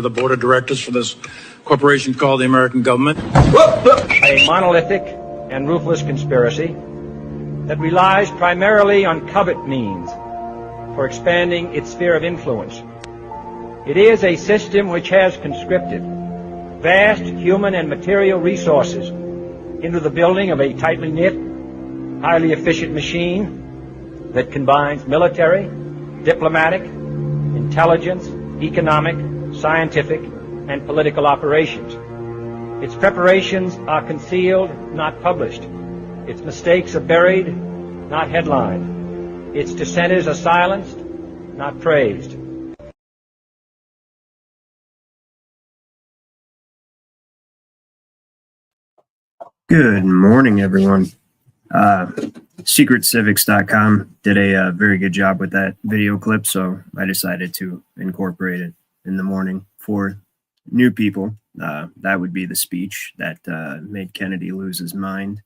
The board of directors for this corporation called the American government. A monolithic and ruthless conspiracy that relies primarily on covert means for expanding its sphere of influence. It is a system which has conscripted vast human and material resources into the building of a tightly knit, highly efficient machine that combines military, diplomatic, intelligence, economic, scientific, and political operations. Its preparations are concealed, not published. Its mistakes are buried, not headlined. Its dissenters are silenced, not praised. Good morning, everyone. SecretCivics.com did a very good job with that video clip, so I decided to incorporate it in the morning for new people. That would be the speech that made Kennedy lose his mind,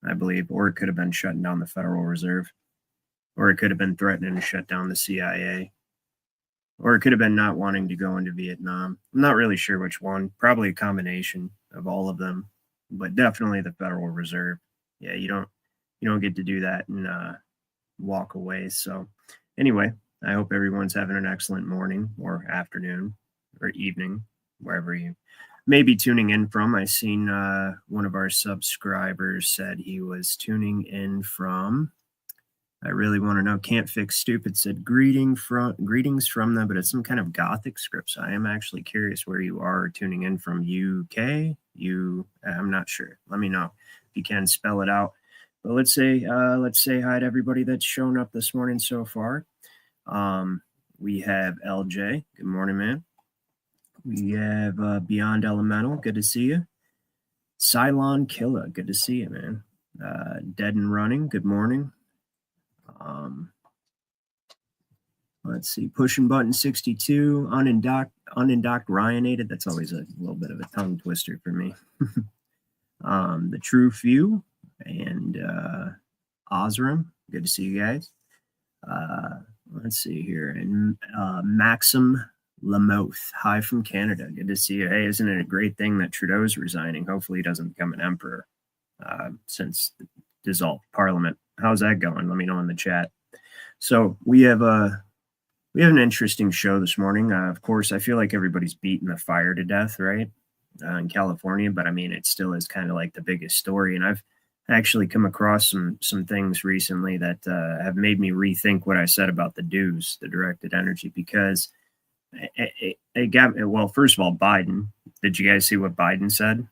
I believe, or it could have been shutting down the Federal Reserve, or it could have been threatening to shut down the CIA, or it could have been not wanting to go into Vietnam. I'm not really sure which one, probably a combination of all of them, but definitely the Federal Reserve. Yeah, you don't get to do that and walk away. So anyway, I hope everyone's having an excellent morning or afternoon or evening, wherever you may be tuning in from. I seen one of our subscribers said he was tuning in from, I really want to know, Can't Fix Stupid said greetings from them, but it's some kind of Gothic script. So I am actually curious where you are tuning in from. UK? I'm not sure. Let me know if you can spell it out. But let's say hi to everybody that's shown up this morning so far. We have LJ. Good morning, man. We have Beyond Elemental. Good to see you. Cylon Killa. Good to see you, man. Dead and Running. Good morning. Let's see. Pushing Button 62. Unindoctrinated. That's always a little bit of a tongue twister for me. The True Few and Osram. Good to see you guys. Let's see here. And Maxim Lamoth. Hi from Canada. Good to see you. Hey, isn't it a great thing that Trudeau's resigning? Hopefully he doesn't become an emperor since the dissolved parliament. How's that going? Let me know in the chat. So we have an interesting show this morning. Of course, I feel like everybody's beating the fire to death, right? In California, but I mean, it still is kind of like the biggest story. And I've actually come across some things recently that have made me rethink what I said about the DEWs, the directed energy, because it got me. Well, first of all, Biden. Did you guys see what Biden said?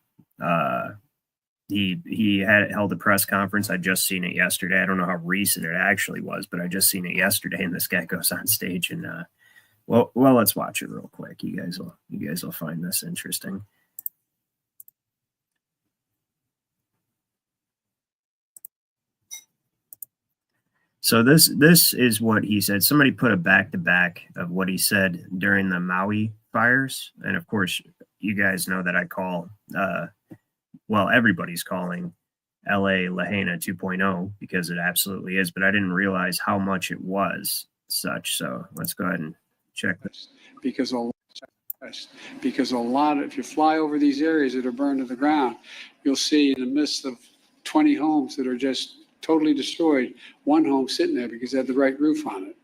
He held a press conference. I just seen it yesterday. I don't know how recent it actually was, but I just seen it yesterday. And this guy goes on stage and well, let's watch it real quick. You guys will find this interesting. So this is what he said. Somebody put a back-to-back of what he said during the Maui fires. And of course, you guys know that I call, well, everybody's calling LA Lahaina 2.0 because it absolutely is, but I didn't realize how much it was such. So let's go ahead and check this. Because a lot, if you fly over these areas that are burned to the ground, you'll see in the midst of 20 homes that are just totally destroyed, one home sitting there because it had the right roof on it.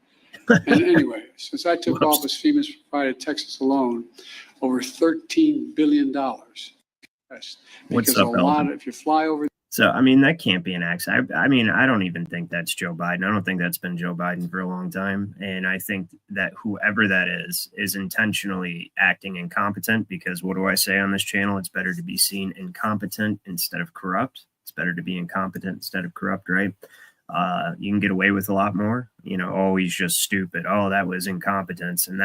And anyway, since I took office, FEMA's provided Texas alone over $13 billion. Because a lot, if you fly over. So, I mean, that can't be an accident. I mean, I don't even think that's Joe Biden. I don't think that's been Joe Biden for a long time. And I think that whoever that is intentionally acting incompetent, because what do I say on this channel? It's better to be seen incompetent instead of corrupt. It's better to be incompetent instead of corrupt, right? You can get away with a lot more. You know, oh, he's just stupid. Oh, that was incompetence. And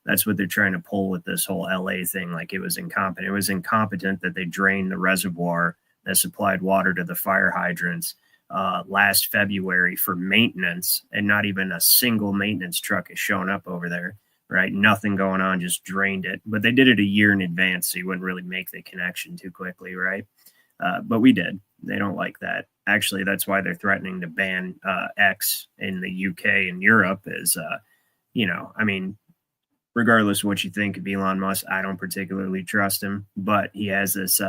that's what they're trying to pull with this whole LA thing. Like it was incompetent. It was incompetent that they drained the reservoir that supplied water to the fire hydrants last February for maintenance, and not even a single maintenance truck has shown up over there, right? Nothing going on, just drained it. But they did it a year in advance, so you wouldn't really make the connection too quickly, right? But we did. They don't like that. Actually, that's why they're threatening to ban X in the UK and Europe is, you know, I mean, regardless of what you think of Elon Musk, I don't particularly trust him, but he has this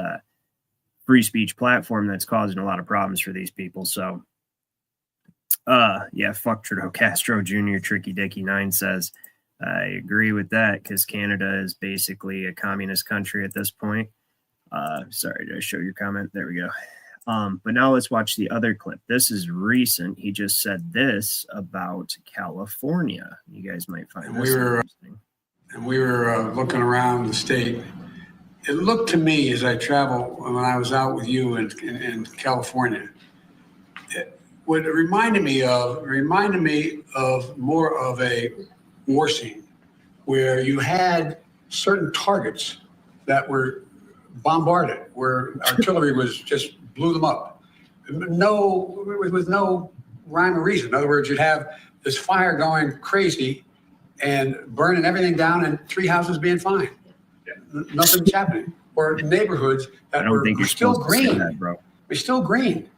free speech platform that's causing a lot of problems for these people. So, yeah, fuck Trudeau Castro Jr. Tricky Dicky 9 says, I agree with that because Canada is basically a communist country at this point. Sorry, did I show your comment? There we go. But now let's watch the other clip. This is recent. He just said this about California. You guys might find this interesting. And we were looking around the state. It looked to me as I traveled when I was out with you in California, what it reminded me of more of a war scene where you had certain targets that were bombarded, where artillery was just blew them up. With no rhyme or reason. In other words, you'd have this fire going crazy and burning everything down and 3 houses being fine. Yeah. Nothing's happening. Or neighborhoods that were still green. We're still green.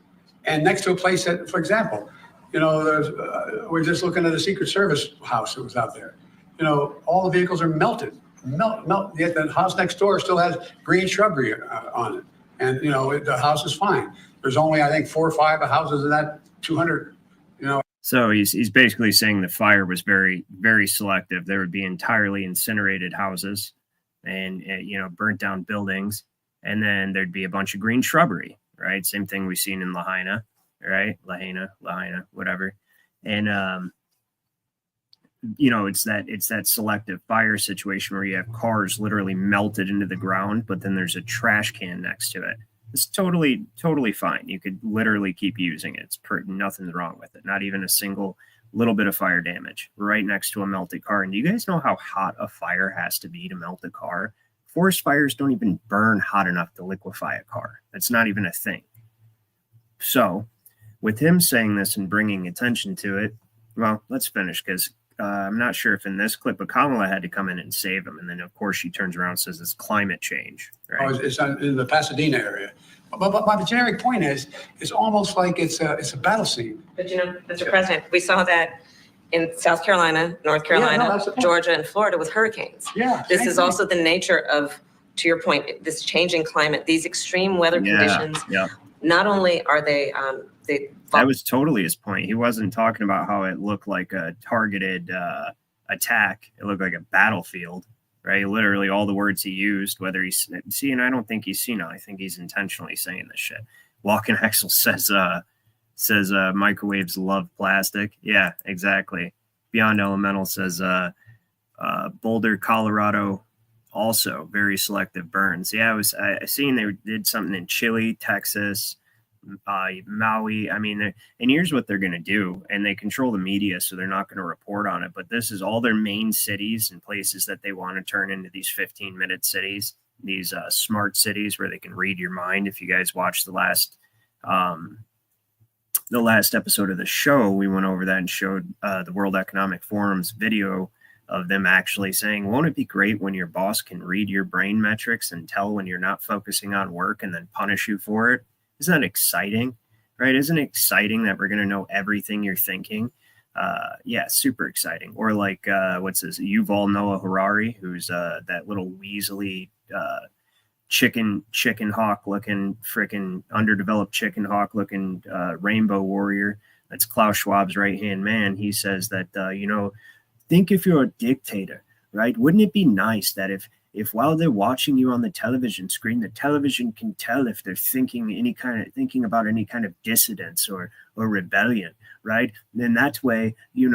And next to a place that, for example, we're just looking at a Secret Service house that was out there. All the vehicles are melted. Yet the house next door still has green shrubbery on it. And, the house is fine. There's only, I think, 4 or 5 houses in that 200, So he's basically saying the fire was very, very selective. There would be entirely incinerated houses and, burnt down buildings. And then there'd be a bunch of green shrubbery, right? Same thing we've seen in Lahaina, right? Lahaina, whatever. And, it's that selective fire situation where you have cars literally melted into the ground, but then there's a trash can next to it. It's totally fine. You could literally keep using it. Nothing's wrong with it. Not even a single little bit of fire damage right next to a melted car. And do you guys know how hot a fire has to be to melt a car? Forest fires don't even burn hot enough to liquefy a car. That's not even a thing. So with him saying this and bringing attention to it, well, let's finish because I'm not sure if in this clip, but Kamala had to come in and save him. And then, of course, she turns around and says it's climate change. Right? Oh, it's in the Pasadena area. But my generic point is, it's almost like it's a battle scene. But, Mr. President, we saw that in South Carolina, North Carolina, Georgia, and Florida with hurricanes. Yeah. This is also the nature of, to your point, this changing climate, these extreme weather conditions. Yeah. Not only are they that was totally his point. He wasn't talking about how it looked like a targeted attack. It looked like a battlefield, right? Literally all the words he used, whether he's and I don't think he's senile. I think he's intentionally saying this shit. Walking Axel says microwaves love plastic. Yeah, exactly. Beyond Elemental says Boulder, Colorado, also very selective burns. Yeah, I seen they did something in Chile, Texas, Maui. I mean, and here's what they're going to do. And they control the media, so they're not going to report on it. But this is all their main cities and places that they want to turn into these 15-minute cities, these smart cities where they can read your mind. If you guys watched the last episode of the show, we went over that and showed the World Economic Forum's video of them actually saying, won't it be great when your boss can read your brain metrics and tell when you're not focusing on work and then punish you for it? Isn't that exciting, right? Isn't it exciting that we're going to know everything you're thinking? Yeah, super exciting. Or like, what's this? Yuval Noah Harari, who's that little weaselly chicken hawk looking, freaking underdeveloped chicken hawk looking rainbow warrior. That's Klaus Schwab's right-hand man. He says that, think if you're a dictator, right? Wouldn't it be nice that if while they're watching you on the television screen, the television can tell if they're thinking about any kind of dissidence or rebellion, right? Then that way, you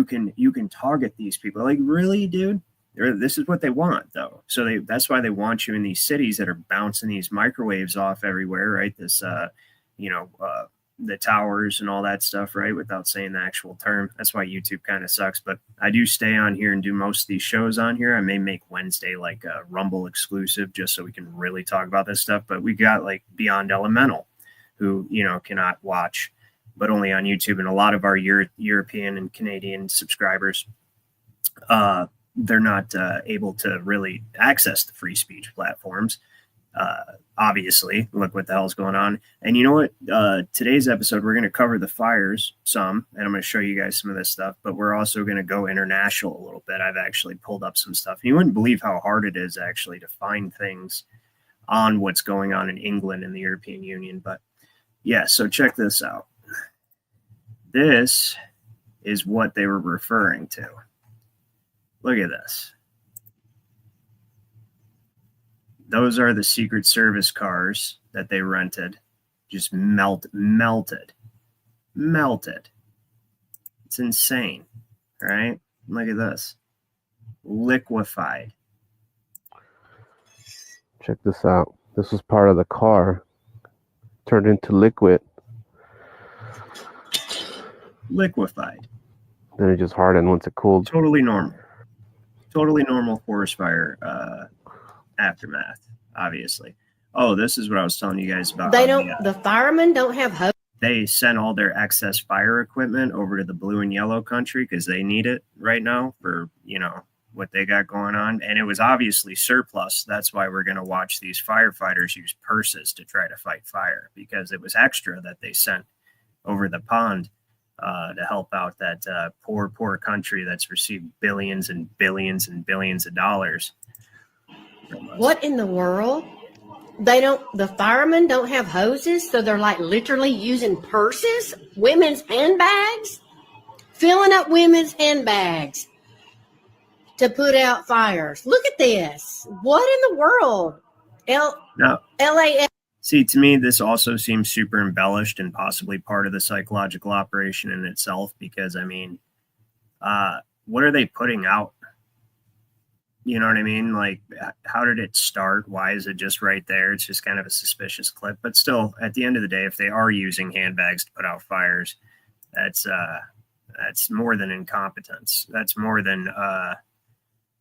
can target these people. Like, really, dude? This is what they want, though. So that's why they want you in these cities that are bouncing these microwaves off everywhere, right? This, the towers and all that stuff, right? Without saying the actual term. That's why YouTube kind of sucks. But I do stay on here and do most of these shows on here. I may make Wednesday like a Rumble exclusive just so we can really talk about this stuff. But we got like Beyond Elemental, who, cannot watch, but only on YouTube. And a lot of our European and Canadian subscribers, they're not able to really access the free speech platforms. Obviously, look what the hell's going on. And you know what? Today's episode, we're going to cover the fires some, and I'm going to show you guys some of this stuff, but we're also going to go international a little bit. I've actually pulled up some stuff. You wouldn't believe how hard it is actually to find things on what's going on in England and the European Union. But yeah, so check this out. This is what they were referring to. Look at this. Those are the Secret Service cars that they rented. Just melted. It's insane, right? Look at this. Liquefied. Check this out. This was part of the car. Turned into liquid. Liquefied. Then it just hardened once it cooled. Totally normal. Totally normal forest fire aftermath, obviously. Oh, this is what I was telling you guys about. They don't, the firemen don't have hose. They sent all their excess fire equipment over to the blue and yellow country because they need it right now for, you know, what they got going on. And it was obviously surplus. That's why we're going to watch these firefighters use purses to try to fight fire, because it was extra that they sent over the pond to help out that poor country that's received billions and billions and billions of dollars. What in the world? The firemen don't have hoses, so they're like literally using purses, women's handbags, filling up women's handbags to put out fires. Look at this. What in the world? LAX. See, to me, this also seems super embellished and possibly part of the psychological operation in itself, because, I mean, what are they putting out? You know what I mean? Like, how did it start? Why is it just right there? It's just kind of a suspicious clip. But still, at the end of the day, if they are using handbags to put out fires, that's more than incompetence. That's more than,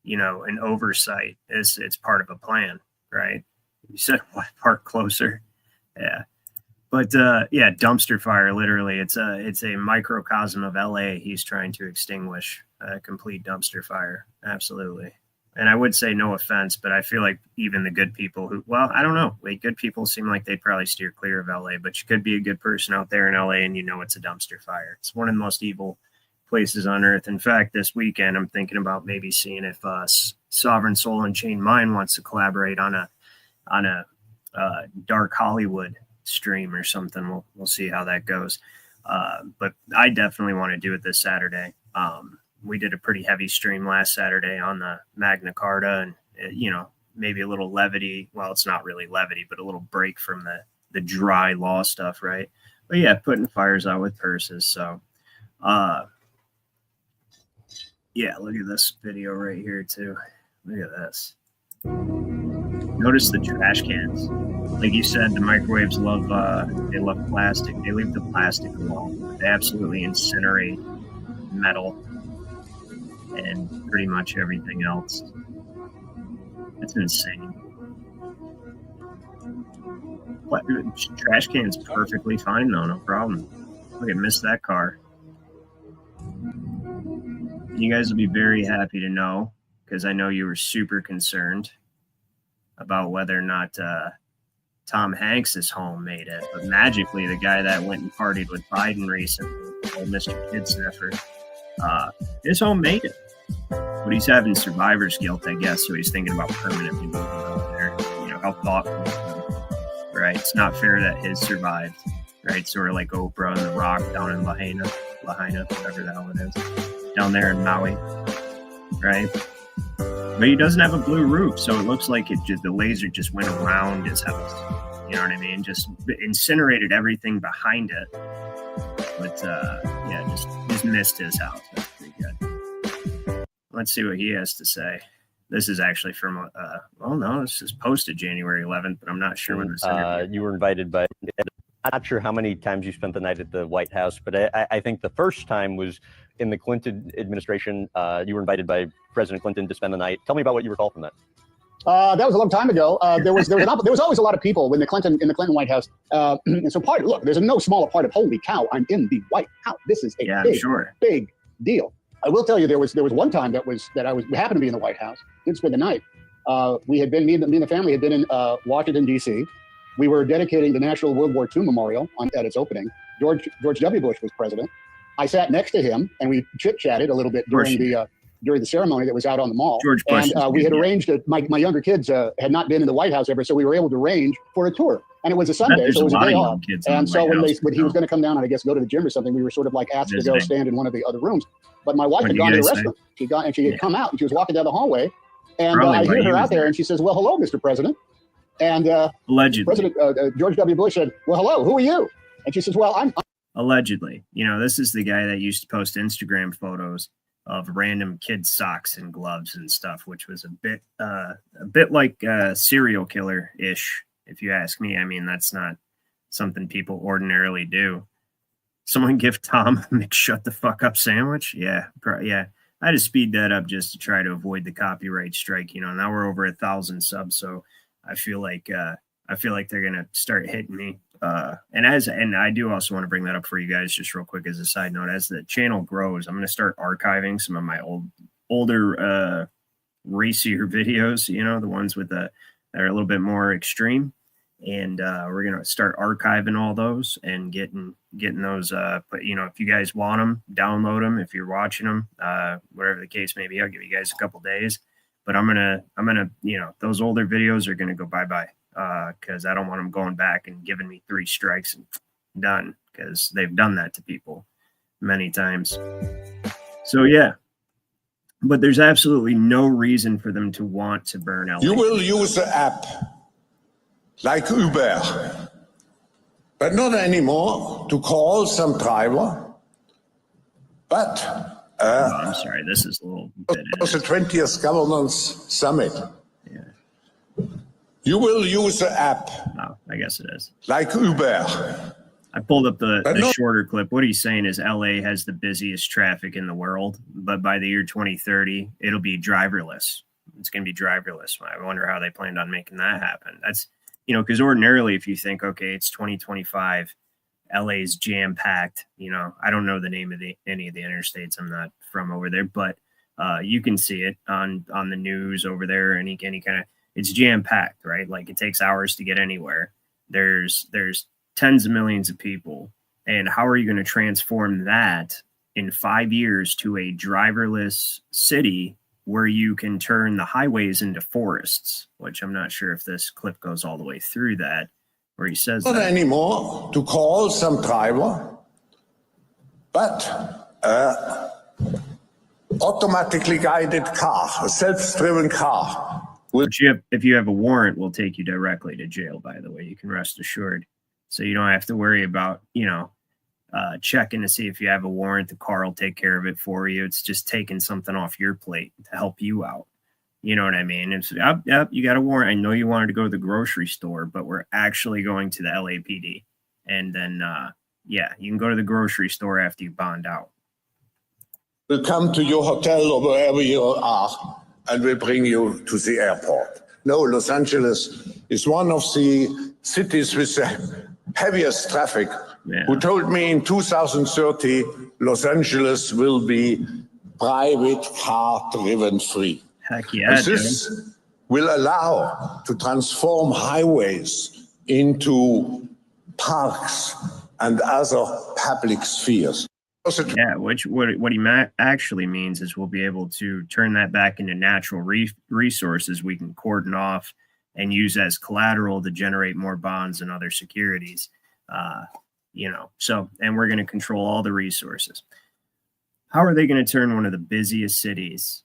you know, an oversight. It's part of a plan, right? You said what part closer? Yeah. But yeah, dumpster fire, literally. It's a microcosm of LA he's trying to extinguish. A complete dumpster fire. Absolutely. And I would say no offense, but I feel like even the good people who, well, I don't know. Like, good people seem like they'd probably steer clear of LA, but you could be a good person out there in LA and you know it's a dumpster fire. It's one of the most evil places on earth. In fact, this weekend, I'm thinking about maybe seeing if Sovereign Soul and Chain Mind wants to collaborate on a Dark Hollywood stream or something. We'll see how that goes. But I definitely want to do it this Saturday. We did a pretty heavy stream last Saturday on the Magna Carta, and you know, maybe a little levity. Well, it's not really levity, but a little break from the dry law stuff, right? But yeah, putting fires out with purses. So, yeah, look at this video right here too. Look at this. Notice the trash cans. Like you said, the microwaves love plastic. They leave the plastic alone. They absolutely incinerate metal and pretty much everything else. That's insane. What, trash can's perfectly fine though, no problem. Look, I missed that car. You guys will be very happy to know, because I know you were super concerned about whether or not Tom Hanks' home made it. But magically, the guy that went and partied with Biden recently, old Mr. Kid Sniffer, his home made it. But he's having survivor's guilt, I guess, so he's thinking about permanently moving over there. You know, how thoughtful, right? It's not fair that his survived, right? Sort of like Oprah and The Rock down in Lahaina, whatever the hell it is, down there in Maui, right? But he doesn't have a blue roof, so it looks like the laser just went around his house. You know what I mean? Just incinerated everything behind it. But yeah, just missed his house. That's pretty good. Let's see what he has to say. This is actually from, well, no, this is posted January 11th, but I'm not sure when this interview. You were invited by, I'm not sure how many times you spent the night at the White House, but I think the first time was in the Clinton administration. You were invited by President Clinton to spend the night. Tell me about what you recall from that. That was a long time ago. There was always a lot of people in the Clinton White House. And so look, there's no smaller part of holy cow, I'm in the White House. This is a big deal. I will tell you, there was one time that I happened to be in the White House, didn't spend the night, we had been, me and the family had been in Washington, D.C. We were dedicating the National World War II Memorial at its opening. George W. Bush was president. I sat next to him, and we chit-chatted a little bit during the ceremony that was out on the mall. George Bush. And we had arranged, my younger kids had not been in the White House ever, so we were able to arrange for a tour. And it was a Sunday, so it was a day off. And so when he was going to come down and I guess go to the gym or something, we were sort of like asked to go stand in one of the other rooms. But my wife had gone to the restroom. She had come out, and she was walking down the hallway. And I hear her out there, and she says, "Well, hello, Mr. President." And allegedly, President George W. Bush said, "Well, hello, who are you?" And she says, "Well, I'm allegedly." You know, this is the guy that used to post Instagram photos of random kids' socks and gloves and stuff, which was a bit like serial killer-ish, if you ask me. I mean, that's not something people ordinarily do. Someone give Tom a McShut the fuck up sandwich? Yeah, yeah. I had to speed that up just to try to avoid the copyright strike. You know, now we're over 1,000 subs, so I feel like they're gonna start hitting me. And I do also want to bring that up for you guys, just real quick as a side note. As the channel grows, I'm gonna start archiving some of my older racier videos. You know, the ones with that are a little bit more extreme. And we're gonna start archiving all those and getting those. But you know, if you guys want them, download them. If you're watching them, whatever the case may be, I'll give you guys a couple days. But I'm gonna, you know, those older videos are gonna go bye-bye because I don't want them going back and giving me 3 strikes and done, because they've done that to people many times. So yeah. But there's absolutely no reason for them to want to burn LA. You will use the app like Uber, but not anymore, to call some driver. But I'm sorry, this is a little bit. It was the 20th Governance Summit. Yeah. You will use the app. Oh, I guess it is. Like Uber. I pulled up the shorter clip. What he's saying is LA has the busiest traffic in the world, but by the year 2030, it'll be driverless. It's going to be driverless. I wonder how they planned on making that happen. That's, you know, because ordinarily, if you think, okay, it's 2025, LA's jam packed. You know, I don't know the name of any of the interstates. I'm not from over there, but you can see it on the news over there. Any kind of, it's jam packed, right? Like it takes hours to get anywhere. There's tens of millions of people, and how are you going to transform that in 5 years to a driverless city where you can turn the highways into forests, which I'm not sure if this clip goes all the way through that, where he says not that. Anymore to call some driver, but automatically guided car, a self-driven car. Which if you have a warrant, will take you directly to jail, by the way. You can rest assured. So you don't have to worry about, you know, checking to see if you have a warrant. The car will take care of it for you. It's just taking something off your plate to help you out. You know what I mean? It's, yep, you got a warrant. I know you wanted to go to the grocery store, but we're actually going to the LAPD. And then, yeah, you can go to the grocery store after you bond out. We'll come to your hotel or wherever you are, and we'll bring you to the airport. No, Los Angeles is one of the cities with the heaviest traffic. Yeah. Who told me in 2030, Los Angeles will be private car driven free. Heck yeah. And this will allow to transform highways into parks and other public spheres. Yeah, which what he actually means is we'll be able to turn that back into natural resources we can cordon off and use as collateral to generate more bonds and other securities. You know, so, and we're going to control all the resources. How are they going to turn one of the busiest cities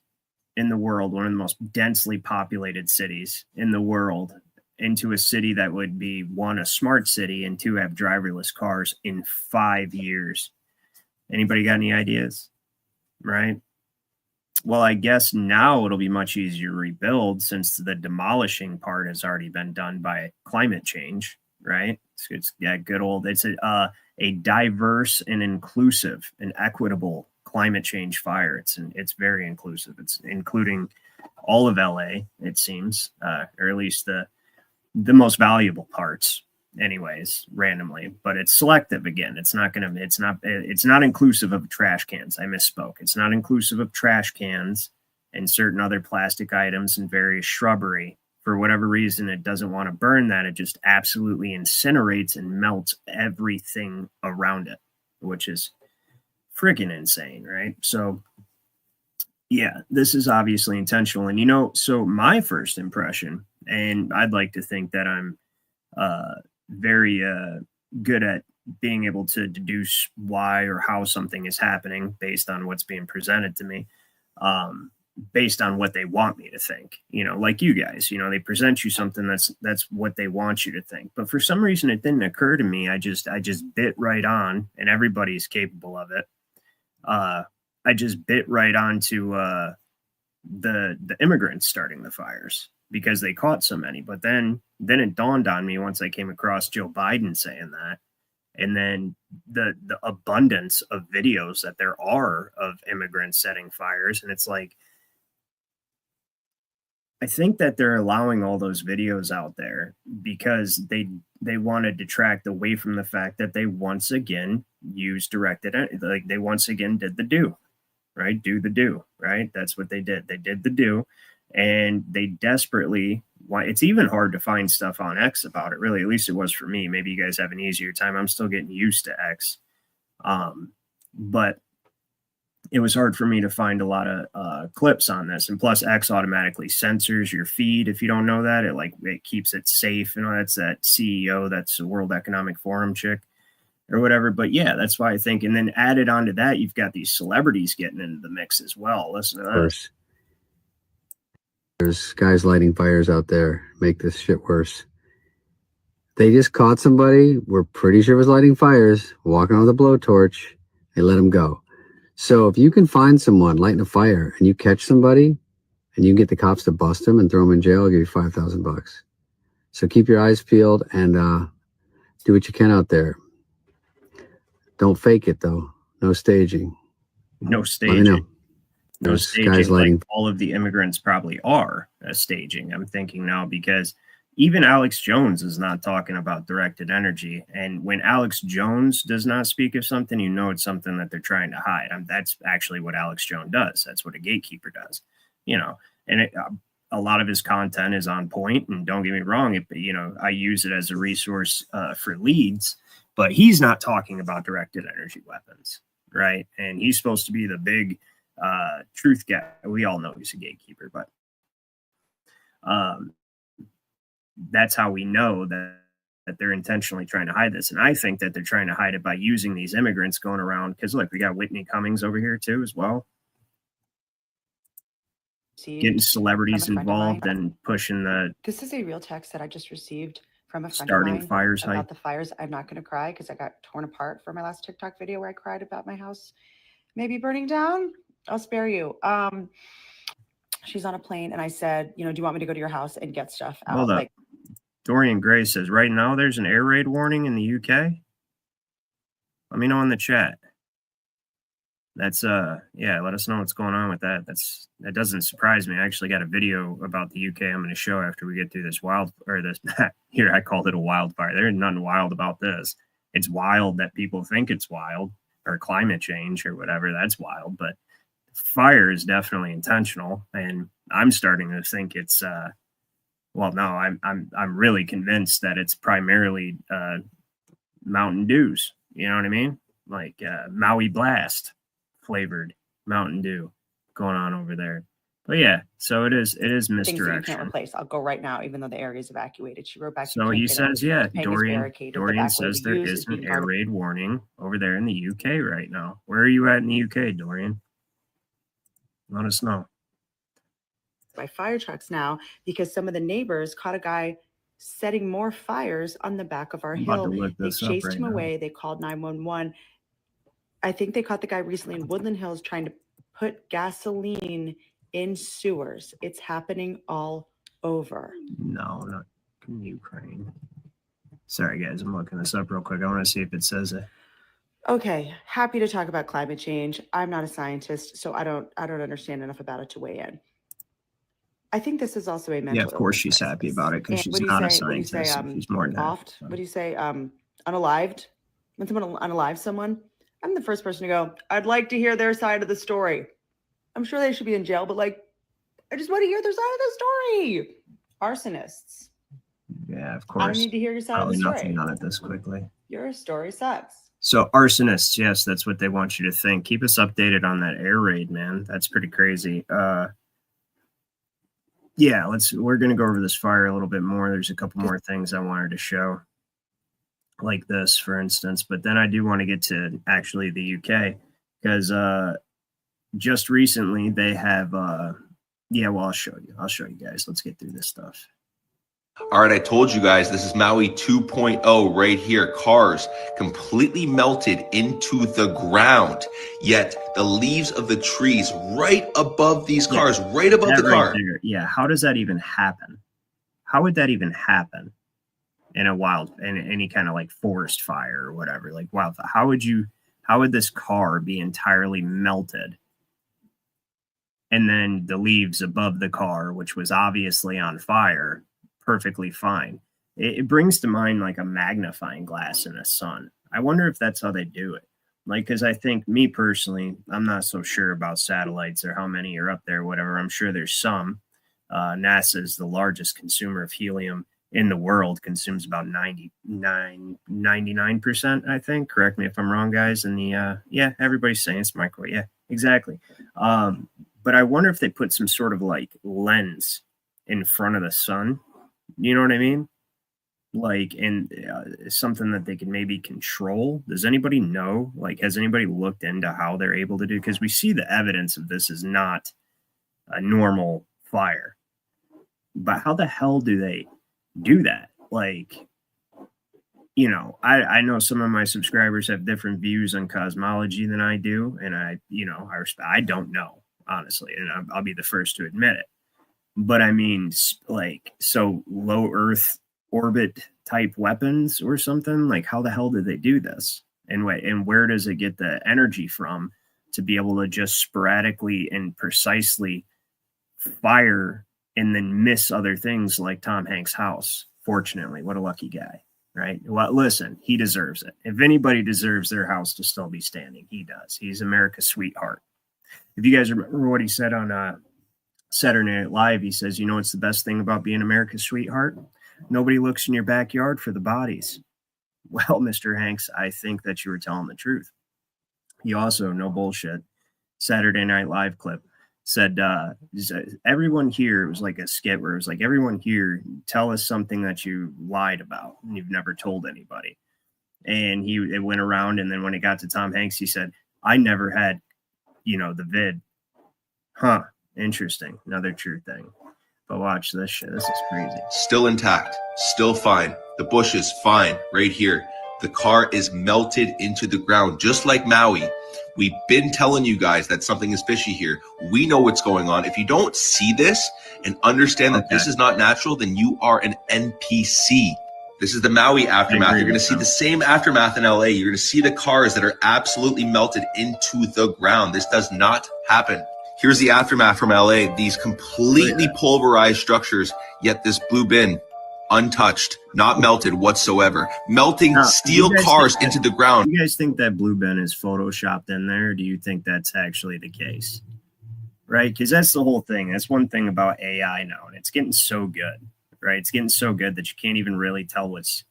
in the world, one of the most densely populated cities in the world, into a city that would be, 1, a smart city, and 2, have driverless cars in 5 years? Anybody got any ideas? Right? Well, I guess now it'll be much easier to rebuild since the demolishing part has already been done by climate change, right? It's yeah, good old. It's a diverse and inclusive and equitable climate change fire. It's very inclusive. It's including all of LA, it seems, or at least the most valuable parts, anyways, randomly. But it's selective again. It's not inclusive of trash cans. I misspoke. It's not inclusive of trash cans and certain other plastic items and various shrubbery. For whatever reason, it doesn't want to burn that. It just absolutely incinerates and melts everything around it, which is freaking insane, right? So yeah, this is obviously intentional. And, you know, so my first impression, and I'd like to think that I'm very good at being able to deduce why or how something is happening based on what's being presented to me, based on what they want me to think, you know, like you guys, you know, they present you something that's what they want you to think. But for some reason, it didn't occur to me. I just bit right on, and everybody's capable of it. I just bit right onto the immigrants starting the fires because they caught so many. But then it dawned on me once I came across Joe Biden saying that, and then the abundance of videos that there are of immigrants setting fires. And it's like, I think that they're allowing all those videos out there because they want to detract away from the fact that they once again used directed, like they once again did the do, right? Do the do, right? That's what they did. They did the do, and they desperately want. It's even hard to find stuff on X about it, really. At least it was for me. Maybe you guys have an easier time. I'm still getting used to X, but it was hard for me to find a lot of clips on this. And plus, X automatically censors your feed. If you don't know that, it keeps it safe. You know, that's that CEO, that's the World Economic Forum chick or whatever. But yeah, that's why I think. And then added onto that, you've got these celebrities getting into the mix as well. Listen to that. There's guys lighting fires out there, make this shit worse. They just caught somebody, we're pretty sure was lighting fires, walking on with a blowtorch. They let him go. So if you can find someone lighting a fire and you catch somebody and you get the cops to bust them and throw them in jail, I'll give you $5,000. So keep your eyes peeled and do what you can out there. Don't fake it though. No staging. No staging. No staging. Guys lighting. Like all of the immigrants probably are staging. I'm thinking now because even Alex Jones is not talking about directed energy. And when Alex Jones does not speak of something, you know it's something that they're trying to hide. That's actually what Alex Jones does. That's what a gatekeeper does, you know. And a lot of his content is on point. And don't get me wrong, I use it as a resource for leads. But he's not talking about directed energy weapons, right? And he's supposed to be the big truth guy. We all know he's a gatekeeper, but that's how we know that they're intentionally trying to hide this. And I think that they're trying to hide it by using these immigrants going around. Because look, we got Whitney Cummings over here too as well. Getting celebrities involved and pushing the... This is a real text that I just received from a friend starting of mine fires about hype. the fires. I'm not going to cry because I got torn apart for my last TikTok video where I cried about my house maybe burning down. I'll spare you. She's on a plane and I said, do you want me to go to your house and get stuff out? Hold up. Dorian Gray says, right now there's an air raid warning in the UK. Let me know in the chat. That's yeah, let us know what's going on with that. That doesn't surprise me. I actually got a video about the UK I'm going to show after we get through this here I called it a wildfire. There's nothing wild about this. It's wild that people think it's wild, or climate change or whatever. That's wild, but fire is definitely intentional, and I'm starting to think it's well, no, I'm really convinced that it's primarily Mountain Dews. You know what I mean? Like Maui Blast flavored Mountain Dew going on over there. But yeah, so it is misdirection. Things that you can't replace. I'll go right now, even though the area is evacuated. She wrote back. So he says, yeah, Dorian says there is an air raid warning over there in the UK right now. Where are you at in the UK, Dorian? Let us know. By fire trucks now, because some of the neighbors caught a guy setting more fires on the back of our hill. They chased him away. They called 911. I think they caught the guy recently in Woodland Hills trying to put gasoline in sewers. It's happening all over. No, not in Ukraine. Sorry, guys. I'm looking this up real quick. I want to see if it says it. Okay, happy to talk about climate change. I'm not a scientist, so I don't understand enough about it to weigh in. I think this is also a mental. Yeah, of course she's happy about it because she's not a scientist. She's more than that. What do you say? Unalived? When someone unalive someone, I'm the first person to go, I'd like to hear their side of the story. I'm sure they should be in jail, but I just want to hear their side of the story. Arsonists. Yeah, of course. I don't need to hear your side of the Probably story. nothing on it this quickly. Your story sucks. So arsonists, yes, that's what they want you to think. Keep us updated on that air raid, man. That's pretty crazy. Yeah, we're gonna go over this fire a little bit more. There's a couple more things I wanted to show, like this, for instance. But then I do want to get to actually the UK, because just recently they have yeah, well, I'll show you guys. Let's get through this stuff. All right, I told you guys, this is Maui 2.0 right here. Cars completely melted into the ground, yet the leaves of the trees right above these cars, right above the car. There, yeah, how does that even happen? How would that even happen in any kind of like forest fire or whatever, like wildfire? How would this car be entirely melted? And then the leaves above the car, which was obviously on fire, perfectly fine. It brings to mind like a magnifying glass in a sun. I wonder if that's how they do it. Like, because I think, me personally, I'm not so sure about satellites or how many are up there, whatever. I'm sure there's some. NASA is the largest consumer of helium in the world, consumes about 99%, I think. Correct me if I'm wrong, guys. And yeah, everybody's saying it's microwave. Yeah, exactly. But I wonder if they put some sort of like lens in front of the sun. You know what I mean? Like, and something that they can maybe control. Does anybody know? Like, has anybody looked into how they're able to do? Because we see the evidence of this is not a normal fire. But how the hell do they do that? Like, you know, I know some of my subscribers have different views on cosmology than I do. And I don't know, honestly. And I'll be the first to admit it. But I mean, like, so low Earth orbit type weapons or something, like, how the hell did they do this? And where does it get the energy from to be able to just sporadically and precisely fire and then miss other things like Tom Hanks' house? Fortunately, what a lucky guy, right? Well, listen, he deserves it. If anybody deserves their house to still be standing, he does. He's America's sweetheart. If you guys remember what he said on Saturday Night Live, he says, you know what's the best thing about being America's sweetheart? Nobody looks in your backyard for the bodies. Well, Mr. Hanks, I think that you were telling the truth. He also, no bullshit, Saturday Night Live clip, said, everyone here, it was like a skit where it was like, everyone here, tell us something that you lied about and you've never told anybody. And it went around, and then when it got to Tom Hanks, he said, I never had, the vid. Huh. Interesting. Another true thing. But watch this shit. This is crazy. Still intact. Still fine. The bush is fine right here. The car is melted into the ground, just like Maui. We've been telling you guys that something is fishy here. We know what's going on. If you don't see this and understand that this is not natural, then you are an NPC. This is the Maui aftermath. You're going to see the same aftermath in LA. You're going to see the cars that are absolutely melted into the ground. This does not happen. Here's the aftermath from LA. These completely pulverized structures, yet this blue bin, untouched, not melted whatsoever. Melting steel cars into the ground. Do you guys think that blue bin is photoshopped in there? Or do you think that's actually the case? Right? Because that's the whole thing. That's one thing about AI now. And it's getting so good, right? It's getting so good that you can't even really tell what's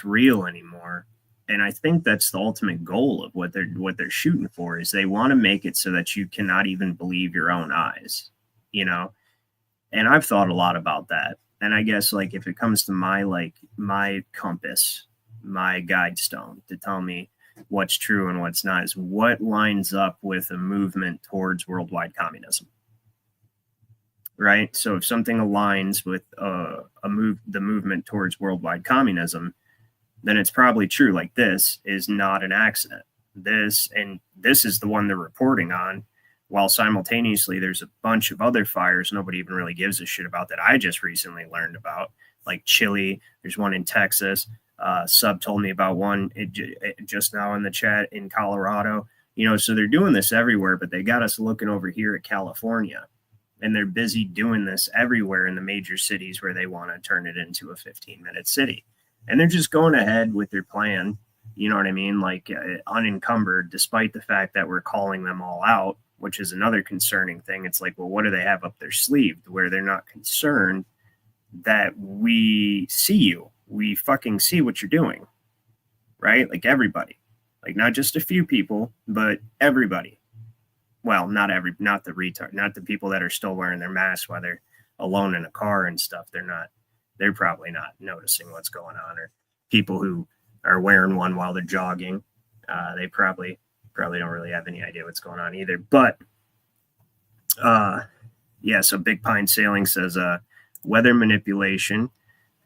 real anymore. And I think that's the ultimate goal of what they're shooting for, is they want to make it so that you cannot even believe your own eyes, And I've thought a lot about that. And I guess, like, if it comes to my compass, my guide stone to tell me what's true and what's not, is what lines up with a movement towards worldwide communism. Right? So if something aligns with the movement towards worldwide communism, then it's probably true. Like, this is not an accident. This is the one they're reporting on, while simultaneously there's a bunch of other fires nobody even really gives a shit about that I just recently learned about, like Chile. There's one in Texas. Sub told me about one just now in the chat in Colorado. So they're doing this everywhere, but they got us looking over here at California, and they're busy doing this everywhere in the major cities where they want to turn it into a 15-minute city. And they're just going ahead with their plan, you know what I mean? Like, unencumbered, despite the fact that we're calling them all out which is another concerning thing. It's like, well, what do they have up their sleeve where they're not concerned that we see you? We fucking see what you're doing, right? Like everybody, like not just a few people, but everybody. Well, not the retard, not the people that are still wearing their masks while they're alone in a car and stuff. They're probably not noticing what's going on, or people who are wearing one while they're jogging. They probably don't really have any idea what's going on either. But yeah, so Big Pine Sailing says weather manipulation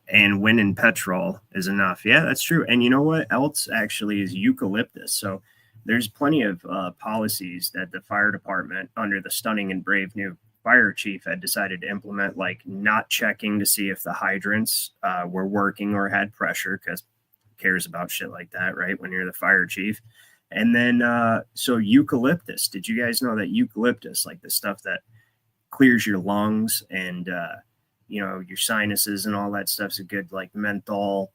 and wind and petrol is enough. Yeah, that's true. And you know what else actually is eucalyptus. So there's plenty of policies that the fire department, under the stunning and brave new fire chief, had decided to implement, like not checking to see if the hydrants were working or had pressure, because who cares about shit like that, right? When you're the fire chief. And then so eucalyptus, did you guys know that eucalyptus, like the stuff that clears your lungs and your sinuses and all that stuff's a good like menthol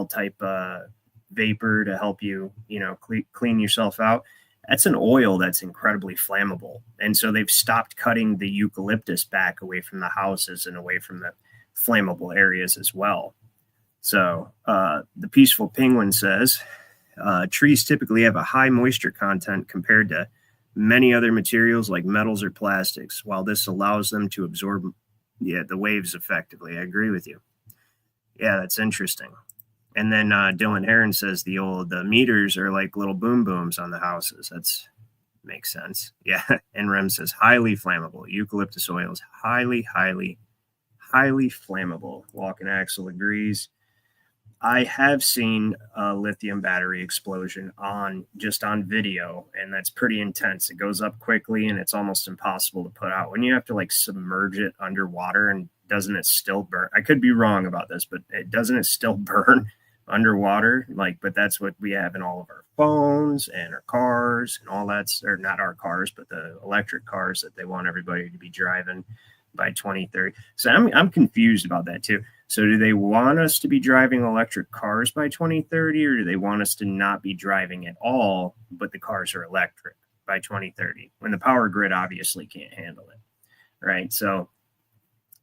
type vapor to help you clean yourself out. That's an oil that's incredibly flammable, and so they've stopped cutting the eucalyptus back away from the houses and away from the flammable areas as well. So the Peaceful Penguin says trees typically have a high moisture content compared to many other materials like metals or plastics, while this allows them to absorb the waves effectively. I agree with you. Yeah, that's interesting. And then Dylan Heron says the meters are like little boom booms on the houses. Makes sense. Yeah. And Rem says highly flammable. Eucalyptus oil is highly, highly, highly flammable. Walking Axle agrees. I have seen a lithium battery explosion on video, and that's pretty intense. It goes up quickly and it's almost impossible to put out. When you have to like submerge it underwater, and doesn't it still burn? I could be wrong about this, but doesn't it still burn underwater? But that's what we have in all of our phones and our cars and all that, or not our cars, but the electric cars that they want everybody to be driving by 2030. So I'm confused about that too. So do they want us to be driving electric cars by 2030, or do they want us to not be driving at all, but the cars are electric by 2030, when the power grid obviously can't handle it, right? So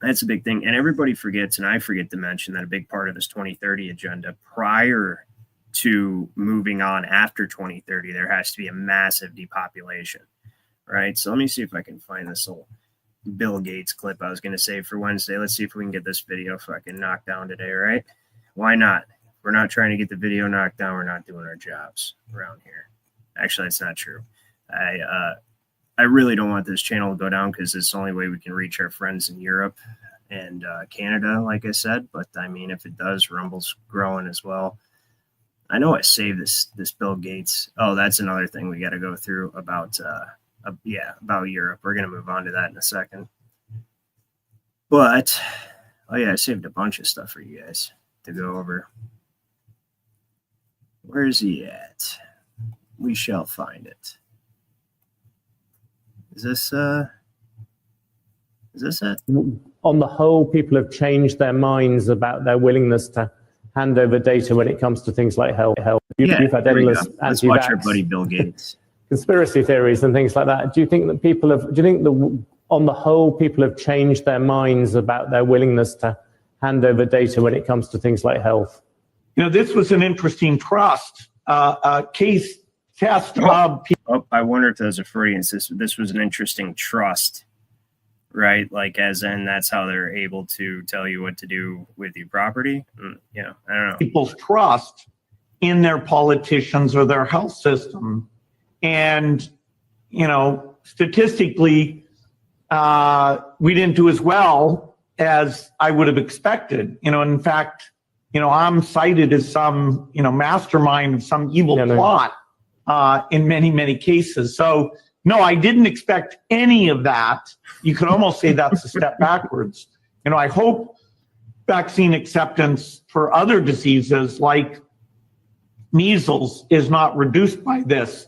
that's a big thing. And everybody forgets, and I forget to mention, that a big part of this 2030 agenda, prior to moving on after 2030, there has to be a massive depopulation, right? So let me see if I can find this little Bill Gates clip I was going to save for Wednesday. Let's see if we can get this video fucking knocked down today, right? Why not? We're not trying to get the video knocked down. We're not doing our jobs around here. Actually, that's not true. I really don't want this channel to go down, because it's the only way we can reach our friends in Europe and Canada, like I said. But I mean, if it does, Rumble's growing as well. I know I saved this Bill Gates. Oh, that's another thing we got to go through about Europe. We're going to move on to that in a second. But, I saved a bunch of stuff for you guys to go over. Where's he at? We shall find it. Is this it? On the whole, people have changed their minds about their willingness to hand over data when it comes to things like health. You've had endless Let's watch our buddy Bill Gates. Conspiracy theories and things like that. Do you think that on the whole, people have changed their minds about their willingness to hand over data when it comes to things like health? This was an interesting trust case test. I wonder if there's a Freudian system. This was an interesting trust, right? Like, as in, that's how they're able to tell you what to do with your property. I don't know. People's trust in their politicians or their health system. And, statistically, we didn't do as well as I would have expected. In fact, I'm cited as some, mastermind of some evil plot in many, many cases. So, no, I didn't expect any of that. You could almost say that's a step backwards. I hope vaccine acceptance for other diseases like measles is not reduced by this.